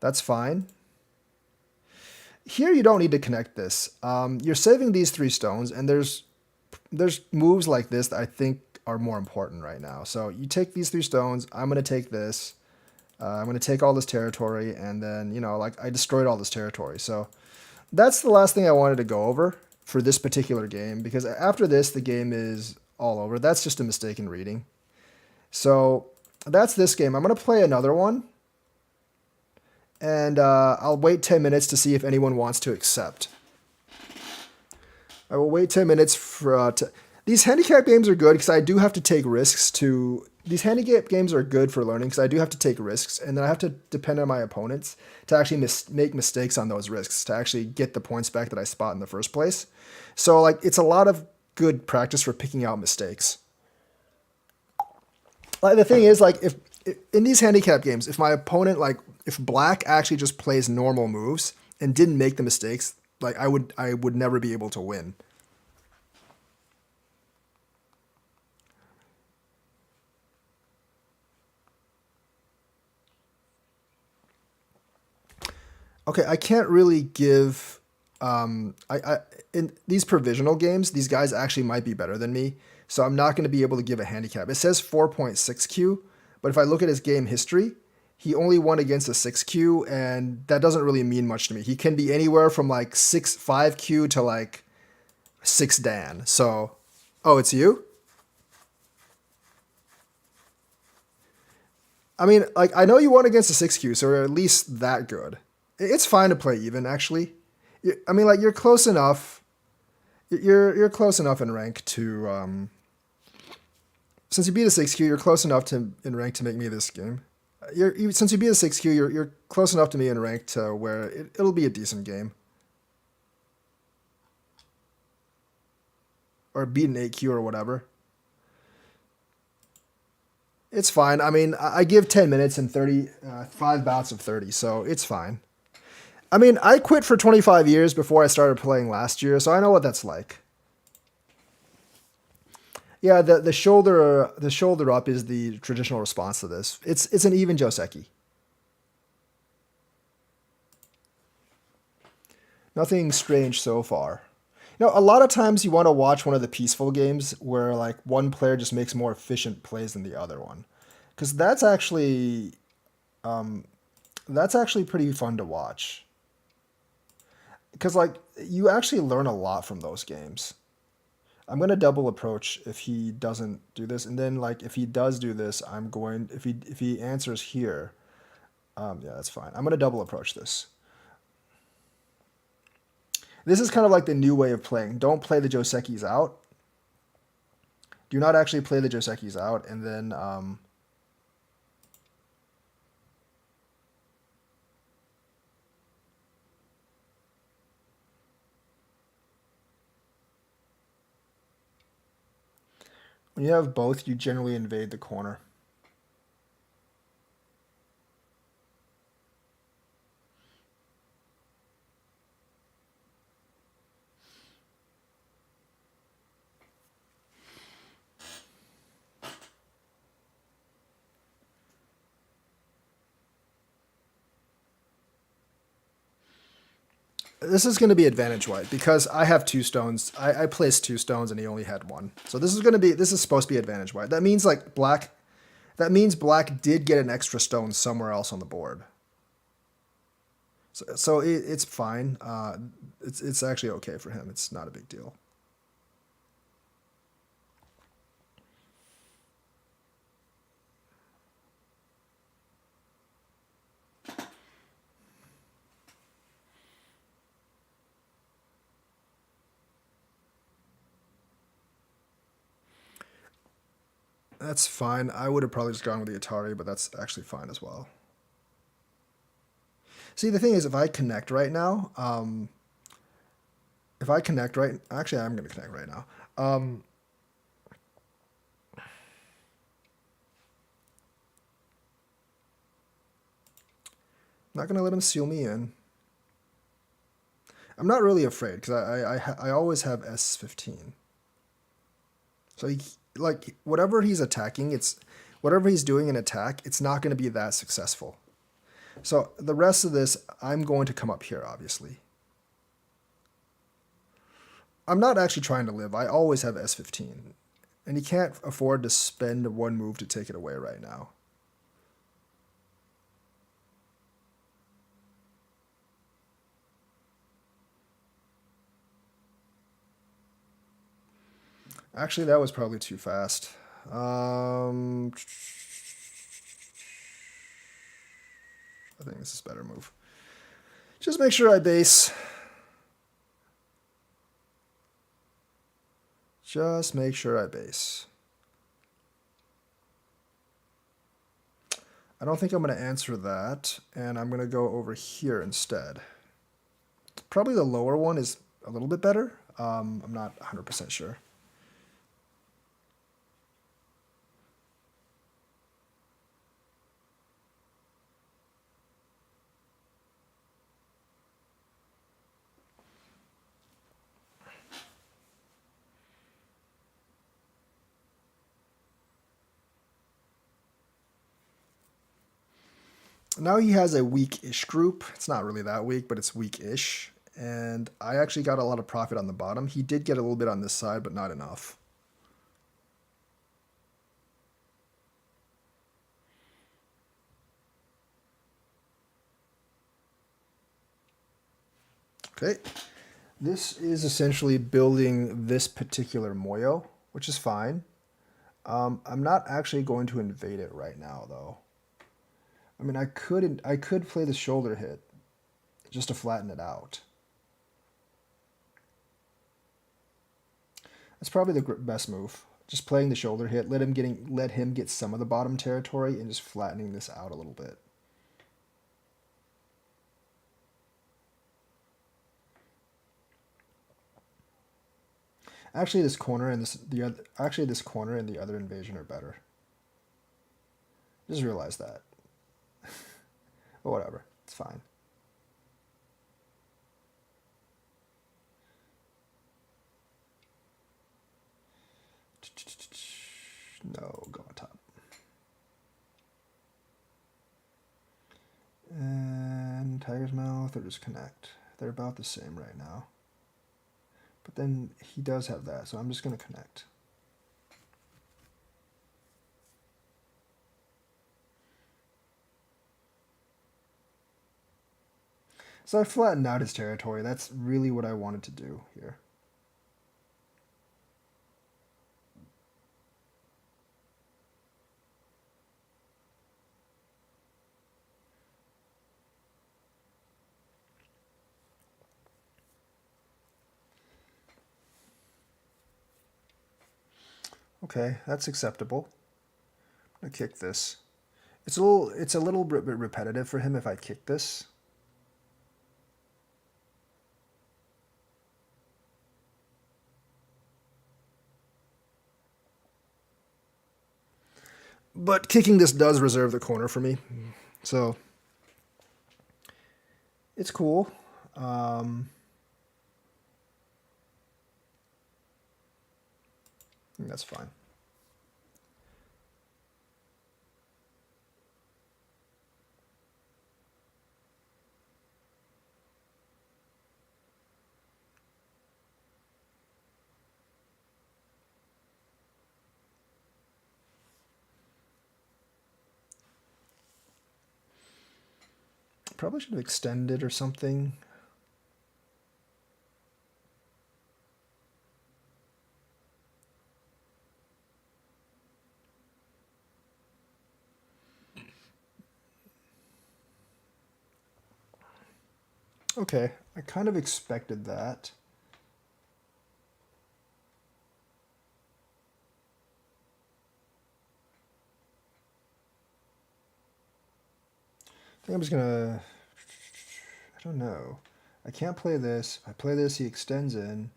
That's fine. Here, you don't need to connect this. You're saving these three stones, and there's moves like this that I think are more important right now. So you take these three stones. I'm going to take this. I'm going to take all this territory, and then, like, I destroyed all this territory. So that's the last thing I wanted to go over. for this particular game, because after this, the game is all over. That's just a mistake in reading. So that's this game. I'm going to play another one, and I'll wait 10 minutes to see if anyone wants to accept. I will wait 10 minutes for... These handicap games are good because I do have to take risks to... These handicap games are good for learning because I do have to take risks, and then I have to depend on my opponents to actually make mistakes on those risks to actually get the points back that I spot in the first place. So like it's a lot of good practice for picking out mistakes. Like the thing is, like if in these handicap games, if my opponent, like if black actually just plays normal moves and didn't make the mistakes, like I would never be able to win. Okay, I can't really give. I in these provisional games, these guys actually might be better than me, so I'm not going to be able to give a handicap. It says 4.6Q, but if I look at his game history, he only won against a 6Q, and that doesn't really mean much to me. He can be anywhere from like 5Q to like 6 Dan. So, oh, it's you? I mean, like I know you won against a 6Q, so you're at least that good. It's fine to play even, actually. I mean, like you're close enough. You're close enough in rank to since you beat a 6Q, you're close enough to in rank to make me this game. Since you beat a 6Q, you're close enough to me in rank to where it'll be a decent game. Or beat an 8Q or whatever. It's fine. I mean, I give 10 minutes and 5 bouts of 30, so it's fine. I mean, I quit for 25 years before I started playing last year, so I know what that's like. Yeah, the shoulder up is the traditional response to this. It's an even Joseki. Nothing strange so far. You know, a lot of times you want to watch one of the peaceful games where like one player just makes more efficient plays than the other one, because that's actually pretty fun to watch. Because like you actually learn a lot from those games. I'm gonna double approach if he doesn't do this, and then like if he does do this, I'm going if he answers here, yeah, that's fine. I'm gonna double approach this. This is kind of like the new way of playing. Don't play the Josekis out. Do not actually play the Josekis out, and then when you have both, you generally invade the corner. This is going to be advantage white because I have 2 stones. I placed 2 stones and he only had 1. So this is supposed to be advantage white. That means like black. That means black did get an extra stone somewhere else on the board. So it's fine. It's actually okay for him. It's not a big deal. That's fine. I would have probably just gone with the Atari, but that's actually fine as well. See, the thing is, if I connect right now, if I connect right, actually, I'm going to connect right now. I'm not going to let him seal me in. I'm not really afraid because I always have S15. So he, like whatever he's attacking, whatever he's doing in attack, it's not going to be that successful. So the rest of this, I'm going to come up here, obviously. I'm not actually trying to live. I always have S15. And he can't afford to spend 1 move to take it away right now. Actually, that was probably too fast. I think this is a better move. Just make sure I base. Just make sure I base. I don't think I'm going to answer that, and I'm going to go over here instead. Probably the lower one is a little bit better. I'm not 100% sure. Now he has a weak-ish group. It's not really that weak, but it's weak-ish. And I actually got a lot of profit on the bottom. He did get a little bit on this side, but not enough. Okay. This is essentially building this particular Moyo, which is fine. I'm not actually going to invade it right now, though. I mean, I could play the shoulder hit just to flatten it out. That's probably the best move. Just playing the shoulder hit, let him get some of the bottom territory, and just flattening this out a little bit. Actually, this corner and this corner and the other invasion are better. Just realize that. But whatever, it's fine. No, go on top. And Tiger's Mouth or just connect. They're about the same right now. But then he does have that, so I'm just going to connect. So I flattened out his territory. That's really what I wanted to do here. Okay, that's acceptable. I'm gonna kick this. It's a little bit repetitive for him if I kick this. But kicking this does reserve the corner for me. So it's cool. That's fine. Probably should have extended or something. Okay, I kind of expected that. I think I'm just gonna, I don't know. I can't play this. If I play this, he extends in.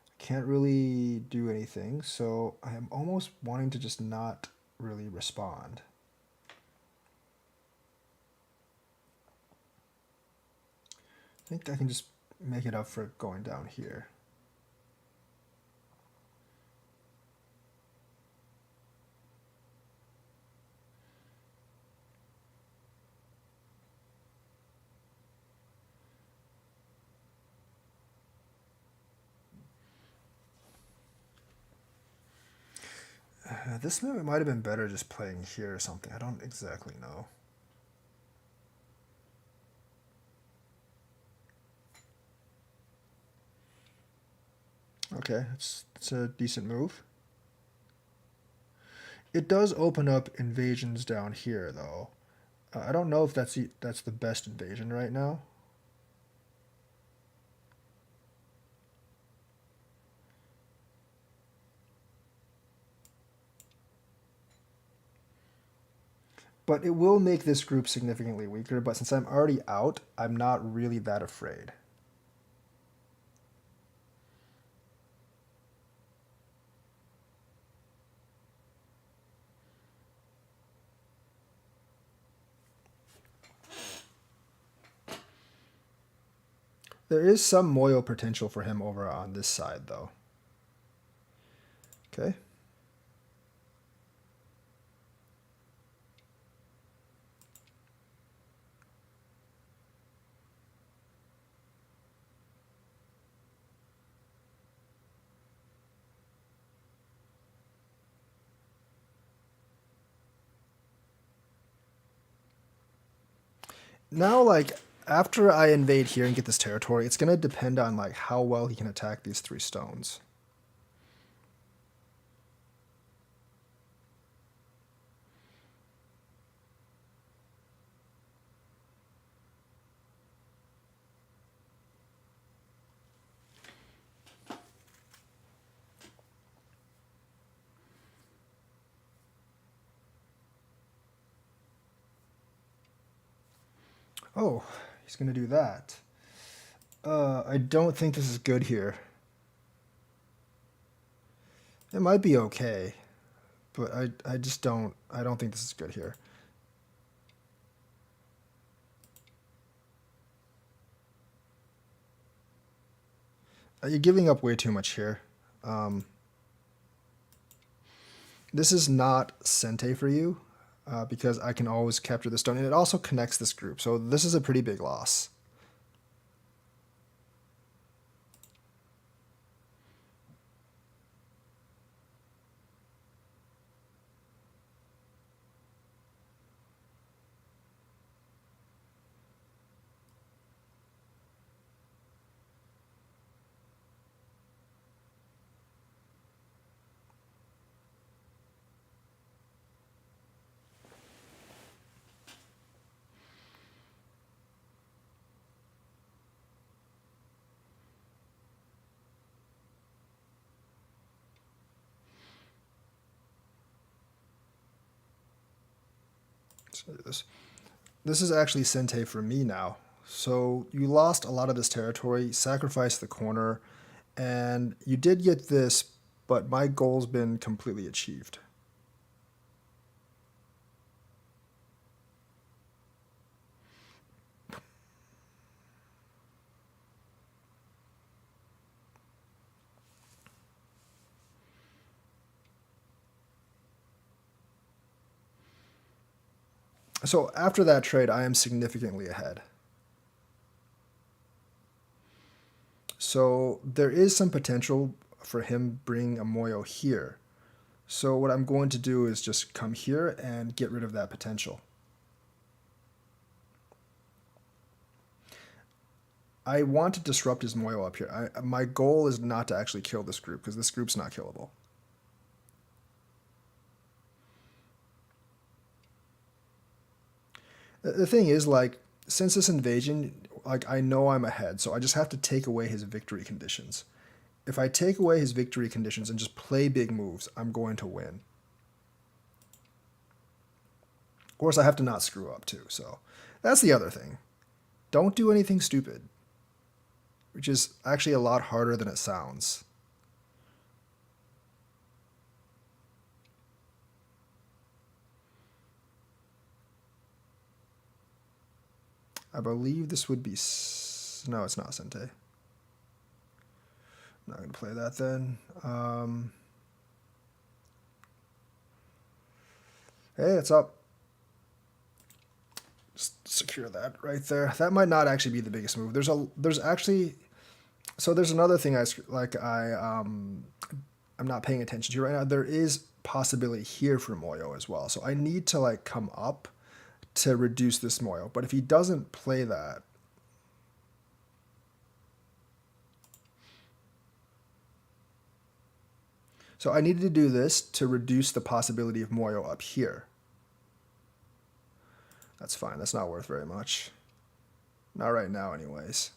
I can't really do anything, so I am almost wanting to just not really respond. I think I can just make it up for going down here. This might have been better just playing here or something. I don't exactly know. Okay, it's a decent move. It does open up invasions down here, though. I don't know if that's the best invasion right now. But it will make this group significantly weaker, but since I'm already out, I'm not really that afraid. There is some Moyo potential for him over on this side, though. Okay. Now, like, after I invade here and get this territory, it's going to depend on, like, how well he can attack these 3 stones. Oh, he's going to do that. I don't think this is good here. It might be okay, but I just don't, I don't think this is good here. You're giving up way too much here. This is not Sente for you, because I can always capture the stone, and it also connects this group, so this is a pretty big loss. So this is actually Sente for me now. So you lost a lot of this territory, sacrificed the corner, and you did get this, but my goal's been completely achieved. So after that trade, I am significantly ahead. So there is some potential for him bringing a Moyo here. So what I'm going to do is just come here and get rid of that potential. I want to disrupt his Moyo up here. My goal is not to actually kill this group, because this group's not killable. The thing is, like, since this invasion, like, I know I'm ahead, so I just have to take away his victory conditions. If I take away his victory conditions and just play big moves, I'm going to win. Of course, I have to not screw up too, so that's the other thing. Don't do anything stupid, which is actually a lot harder than it sounds. I believe this would be... No, it's not Sente. I'm not going to play that then. Hey, it's up. Just secure that right there. That might not actually be the biggest move. There's actually... So there's another thing I'm not paying attention to right now. There is possibility here for Moyo as well. So I need to like come up to reduce this Moyo. But if he doesn't play that, So I needed to do this to reduce the possibility of moyo up here. That's fine. That's not worth very much. Not right now anyways.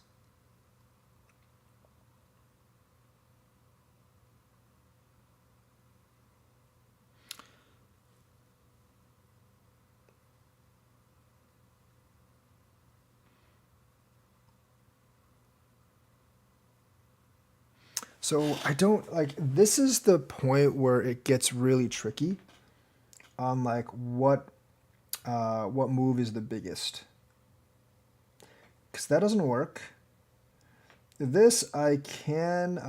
So I don't like, this is the point where it gets really tricky on like what move is the biggest, because that doesn't work. This I can,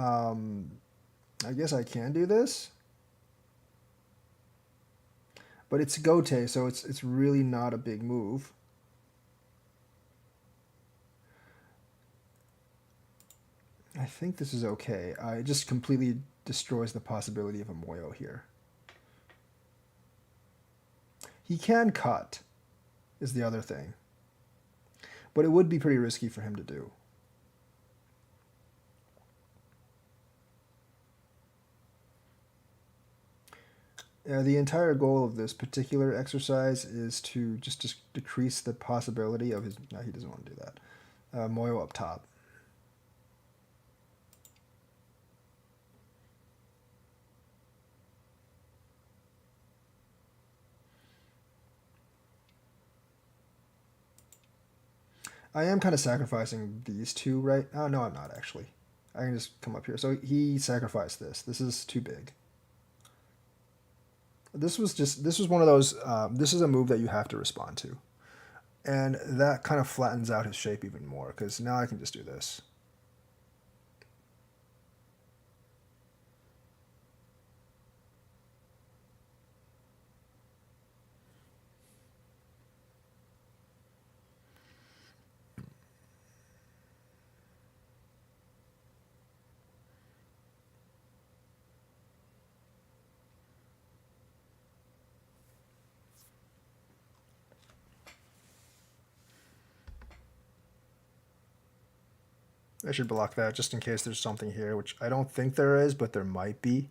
I guess I can do this, but it's gote, so it's really not a big move. I think this is okay. It just completely destroys the possibility of a moyo here. He can cut, is the other thing. But it would be pretty risky for him to do. The entire goal of this particular exercise is to just decrease the possibility of his... No, he doesn't want to do that. Moyo up top. I am kind of sacrificing these two, right? Oh, no, I'm not actually. I can just come up here. So he sacrificed this. This is too big. This was one of those, this is a move that you have to respond to. And that kind of flattens out his shape even more, because now I can just do this. I should block that just in case there's something here, which I don't think there is, but there might be.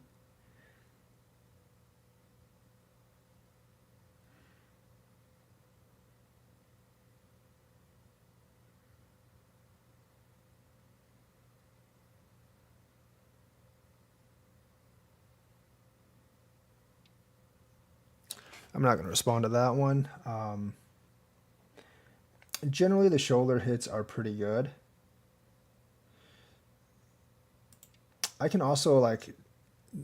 I'm not going to respond to that one. Generally, the shoulder hits are pretty good. I can also, like,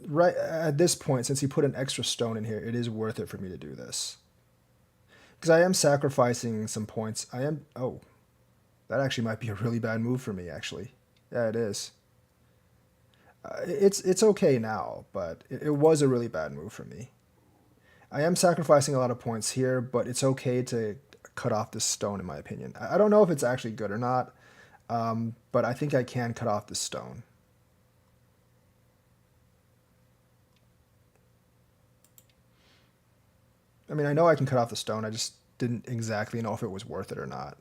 right at this point, since he put an extra stone in here, it is worth it for me to do this. Because I am sacrificing some points. I am... Oh, that actually might be a really bad move for me, actually. Yeah, it is. It's okay now, but it was a really bad move for me. I am sacrificing a lot of points here, but it's okay to cut off this stone, in my opinion. I don't know if it's actually good or not, but I think I can cut off this stone. I mean, I know I can cut off the stone, I just didn't exactly know if it was worth it or not.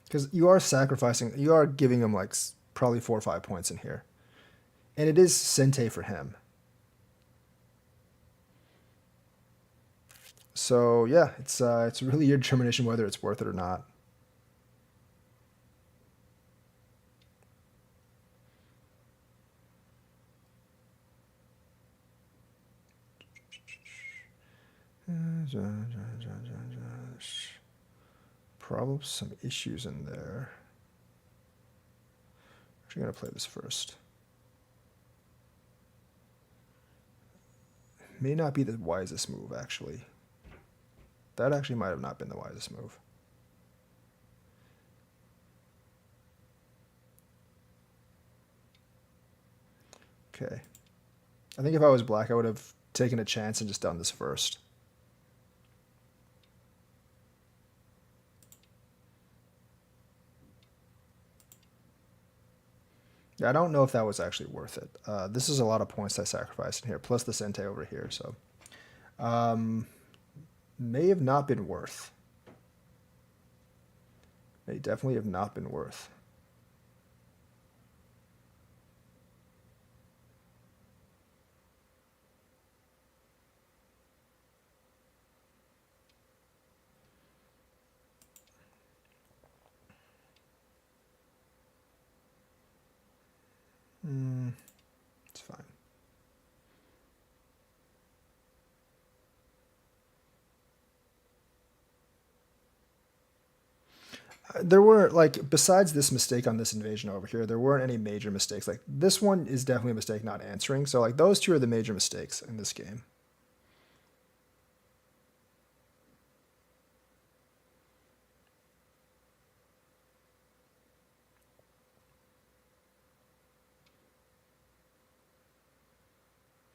Because you are sacrificing, you are giving him like probably 4 or 5 points in here. And it is Sente for him. So yeah, it's really your determination whether it's worth it or not. Probably some issues in there. Actually, I'm gonna play this first. May not be the wisest move, actually. That actually might have not been the wisest move. Okay. I think if I was black, I would have taken a chance and just done this first. Yeah, I don't know if that was actually worth it. This is a lot of points I sacrificed in here, plus the Sente over here, so... may have not been worth. May definitely have not been worth. There weren't, like, besides this mistake on this invasion over here, there weren't any major mistakes. Like, this one is definitely a mistake not answering. So, like, those two are the major mistakes in this game.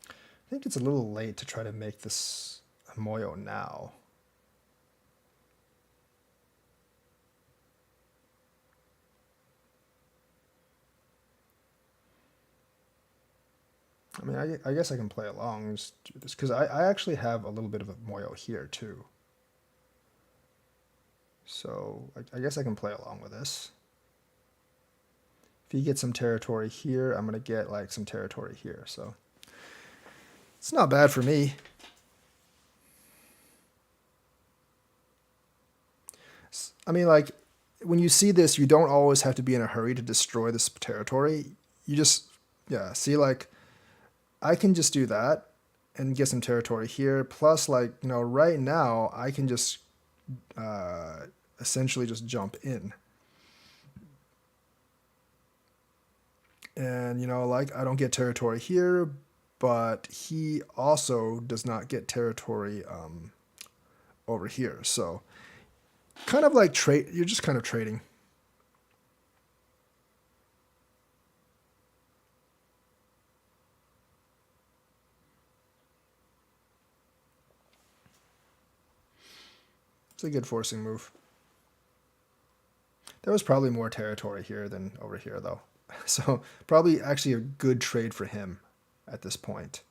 I think it's a little late to try to make this a Moyo now. I mean, I guess I can play along and just do this, because I actually have a little bit of a Moyo here, too. So I guess I can play along with this. If you get some territory here, I'm going to get, like, some territory here. So it's not bad for me. I mean, like, when you see this, you don't always have to be in a hurry to destroy this territory. You just, yeah, see, like, I can just do that and get some territory here. Plus, like, you know, right now, I can just essentially just jump in. And, you know, like, I don't get territory here, but he also does not get territory over here. So, kind of like trade, you're just kind of trading. It's a good forcing move. There was probably more territory here than over here, though. So probably actually a good trade for him at this point.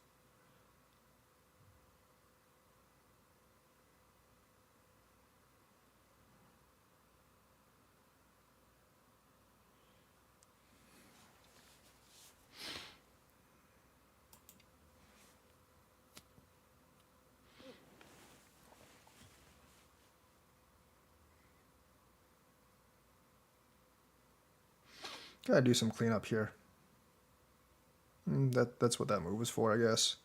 Gotta do some cleanup here. That's what that move was for, I guess.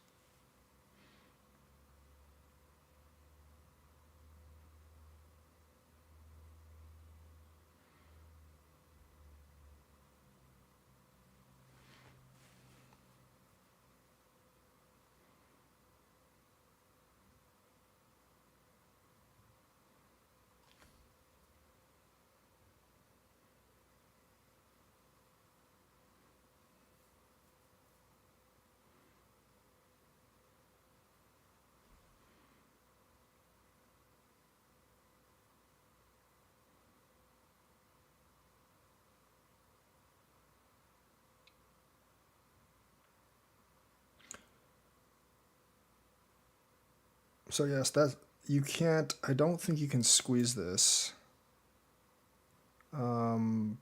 So yes, that you can't. I don't think you can squeeze this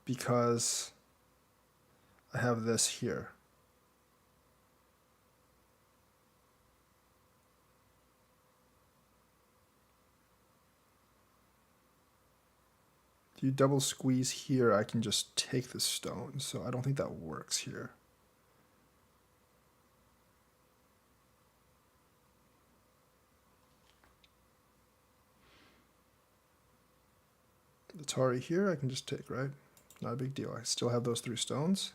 because I have this here. If you double squeeze here, I can just take the stone. So I don't think that works here. The Tari here, I can just take, right? Not a big deal. I still have those 3 stones.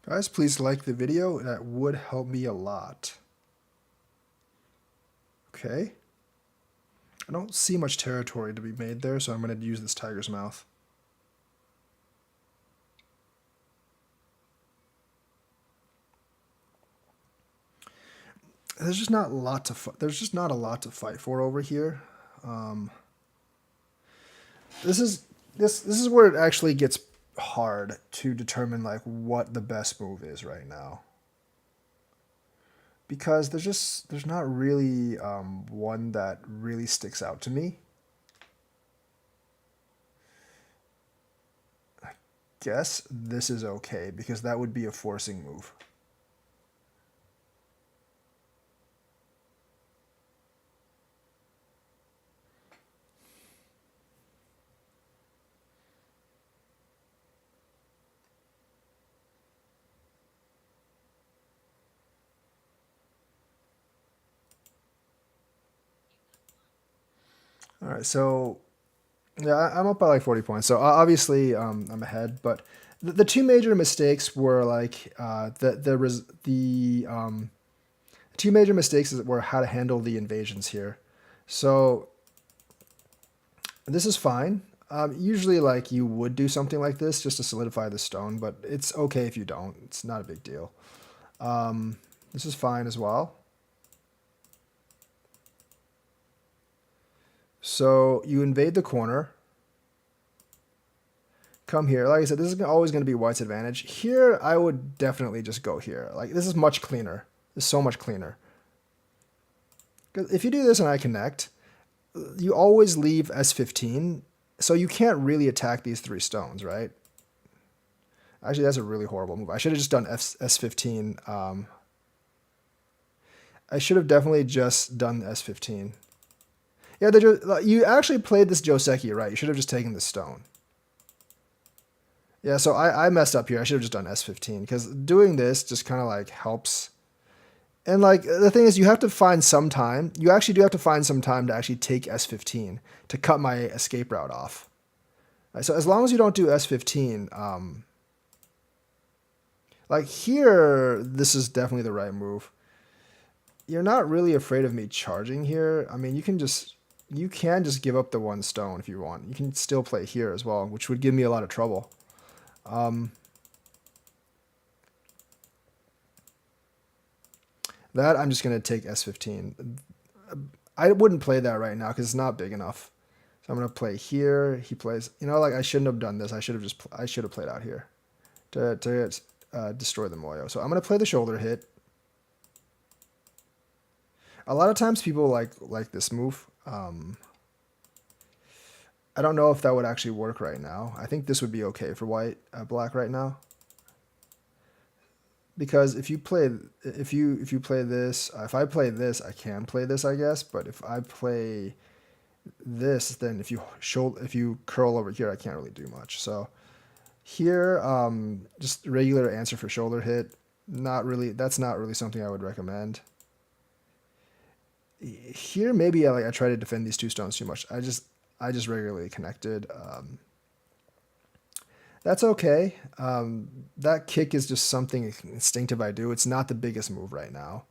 Guys, please like the video. That would help me a lot. Okay. I don't see much territory to be made there, so I'm going to use this tiger's mouth. There's just not a lot to fight for over here. This is where it actually gets hard to determine, like, what the best move is right now, because there's not really one that really sticks out to me. guess this is okay because that would be a forcing move. All right, so yeah, I'm up by like 40 points. So obviously, I'm ahead. But the two major mistakes were like the two major mistakes were how to handle the invasions here. So this is fine. Usually, like you would do something like this just to solidify the stone, but it's okay if you don't. It's not a big deal. This is fine as well. So you invade the corner. Come here. Like I said, this is always going to be white's advantage. Here, I would definitely just go here. Like, this is much cleaner. This is so much cleaner. Because if you do this and I connect, you always leave S15, so you can't really attack these three stones, right? Actually, that's a really horrible move. I should have just done S15. I should have definitely just done S15. Yeah, you actually played this Joseki right. You should have just taken the stone. Yeah, so I messed up here. I should have just done S15 because doing this just kind of like helps. And like the thing is, you have to find some time. You actually do have to find some time to actually take S15 to cut my escape route off. Right, so as long as you don't do S15, like here, this is definitely the right move. You're not really afraid of me charging here. I mean, you can just give up the one stone if you want. You can still play here as well, which would give me a lot of trouble. That I'm just going to take S15. I wouldn't play that right now because it's not big enough. So I'm going to play here. He plays, like I shouldn't have done this. I should have played out here to destroy the Moyo. So I'm going to play the shoulder hit. A lot of times people like this move. I don't know if that would actually work right now. I think this would be okay for black right now. Because if you play this, if I play this, I can play this, I guess. But if I play this, then if you curl over here, I can't really do much. So here, just regular answer for shoulder hit. That's not really something I would recommend. Here, maybe I try to defend these two stones too much. I just regularly connected. That's okay. That kick is just something instinctive I do. It's not the biggest move right now.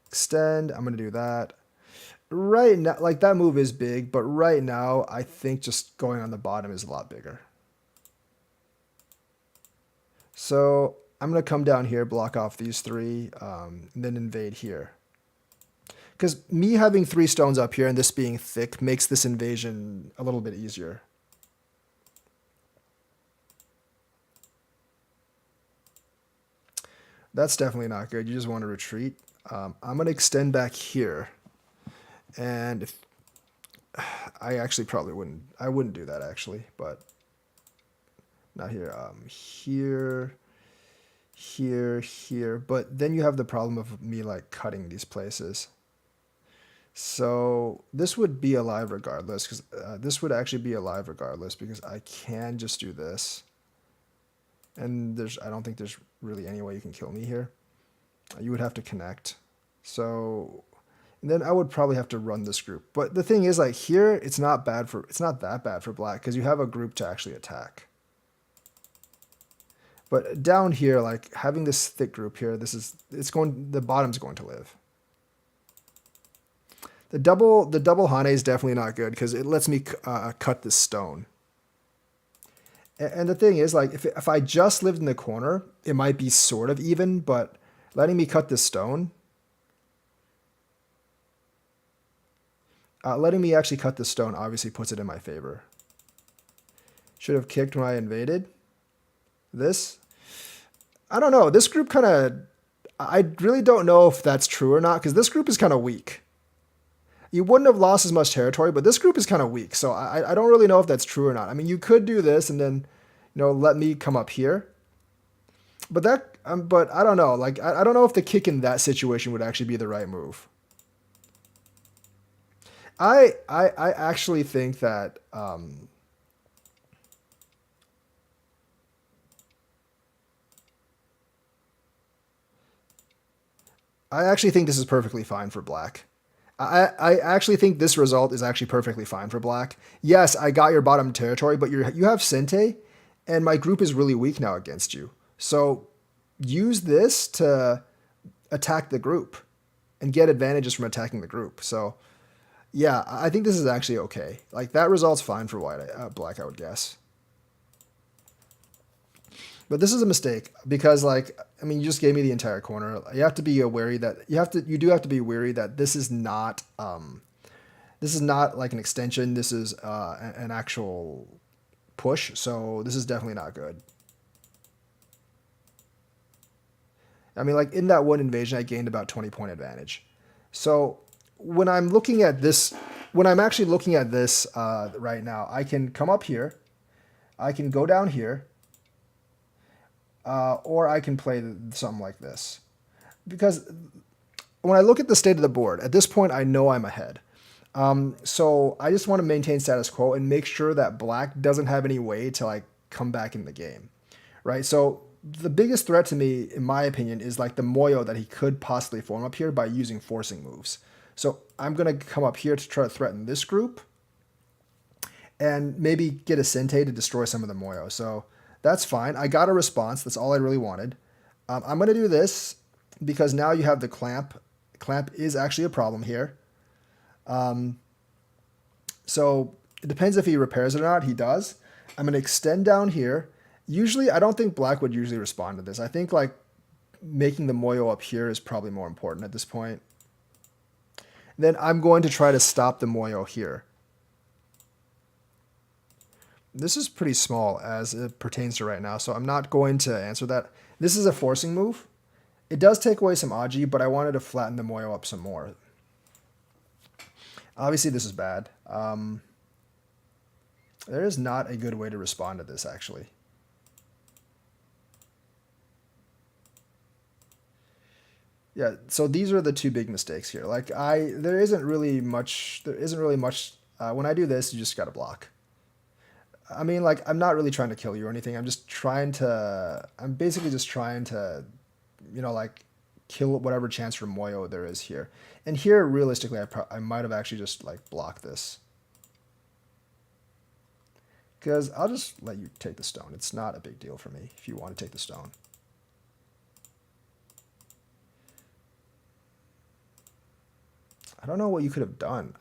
Extend, I'm going to do that. Right now, like that move is big, but right now, I think just going on the bottom is a lot bigger. So I'm going to come down here, block off these three, and then invade here. Because me having three stones up here and this being thick makes this invasion a little bit easier. That's definitely not good. You just want to retreat. I'm going to extend back here. And if I actually probably wouldn't. I wouldn't do that actually, but not here. Here, here, here. But then you have the problem of me like cutting these places. So this would be alive regardless, because this would actually be alive regardless because I can just do this. And I don't think there's really any way you can kill me here. You would have to connect. So then I would probably have to run this group. But the thing is, like here, it's not that bad for black because you have a group to actually attack. But down here, like having this thick group here, the bottom's going to live. The double Hane is definitely not good because it lets me cut this stone. And the thing is, like, if I just lived in the corner, it might be sort of even, but letting me cut this stone, letting me actually cut this stone obviously puts it in my favor. Should have kicked when I invaded. This, I don't know. This group kind of, I really don't know if that's true or not because this group is kind of weak. You wouldn't have lost as much territory, but this group is kind of weak. So I don't really know if that's true or not. I mean, you could do this and then let me come up here. But but I don't know. Like, I don't know if the kick in that situation would actually be the right move. I actually think that I actually think this is perfectly fine for black. I actually think this result is actually perfectly fine for black. Yes, I got your bottom territory, but you have Sente, and my group is really weak now against you. So use this to attack the group and get advantages from attacking the group. So yeah, I think this is actually okay. Like, that result's fine for black, I would guess. But this is a mistake because, like, I mean, you just gave me the entire corner. You have to be wary that you do have to be wary that this is not like an extension. This is an actual push. So this is definitely not good. I mean, like, in that one invasion, I gained about 20-point advantage. So when I'm looking at this, when I'm actually looking at this right now, I can come up here, I can go down here, or I can play something like this. Because when I look at the state of the board, at this point, I know I'm ahead. So I just want to maintain status quo and make sure that black doesn't have any way to, like, come back in the game, right? So the biggest threat to me, in my opinion, is like the Moyo that he could possibly form up here by using forcing moves. So I'm going to come up here to try to threaten this group and maybe get a Sente to destroy some of the Moyo. So that's fine. I got a response. That's all I really wanted. I'm going to do this because now you have the clamp. Clamp is actually a problem here. So it depends if he repairs it or not. He does. I'm going to extend down here. Usually, I don't think black would usually respond to this. I think, like, making the Moyo up here is probably more important at this point. Then I'm going to try to stop the Moyo here. This is pretty small as it pertains to right now, so I'm not going to answer that. This is a forcing move. It does take away some Aji, but I wanted to flatten the Moyo up some more. Obviously, this is bad. There is not a good way to respond to this, actually. Yeah, so these are the two big mistakes here. Like, there isn't really much, when I do this, you just gotta block. I mean, like, I'm not really trying to kill you or anything. I'm basically just trying to, like, kill whatever chance for Moyo there is here. And here, realistically, I might have actually just, like, blocked this. Because I'll just let you take the stone. It's not a big deal for me if you want to take the stone. I don't know what you could have done.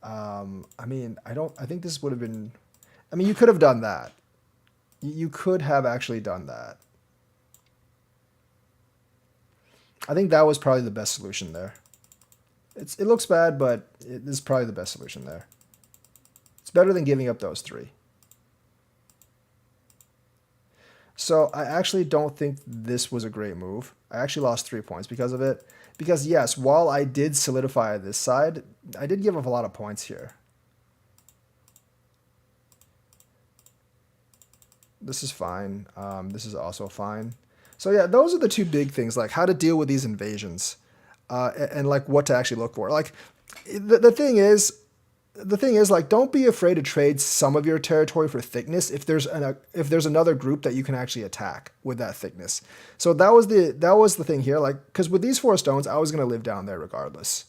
I mean, I think this would have been, I mean, you could have done that. You could have actually done that. I think that was probably the best solution there. It looks bad, but it is probably the best solution there. It's better than giving up those three. So I actually don't think this was a great move. I actually lost 3 points because of it. Because yes, while I did solidify this side, I did give up a lot of points here. This is fine. This is also fine. So yeah, those are the two big things, like how to deal with these invasions, and like what to actually look for. Like the thing is, like, don't be afraid to trade some of your territory for thickness if there's another group that you can actually attack with that thickness. So that was the thing here, like, because with these 4 stones, I was gonna live down there regardless.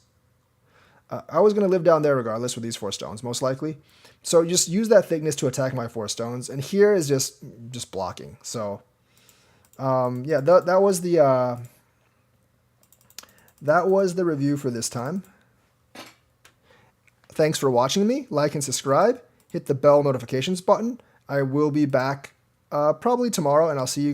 I was gonna live down there regardless with these 4 stones, most likely. So just use that thickness to attack my 4 stones, and here is just blocking. So yeah, that was the review for this time. Thanks for watching me. Like and subscribe. Hit the bell notifications button. I will be back probably tomorrow, and I'll see you guys.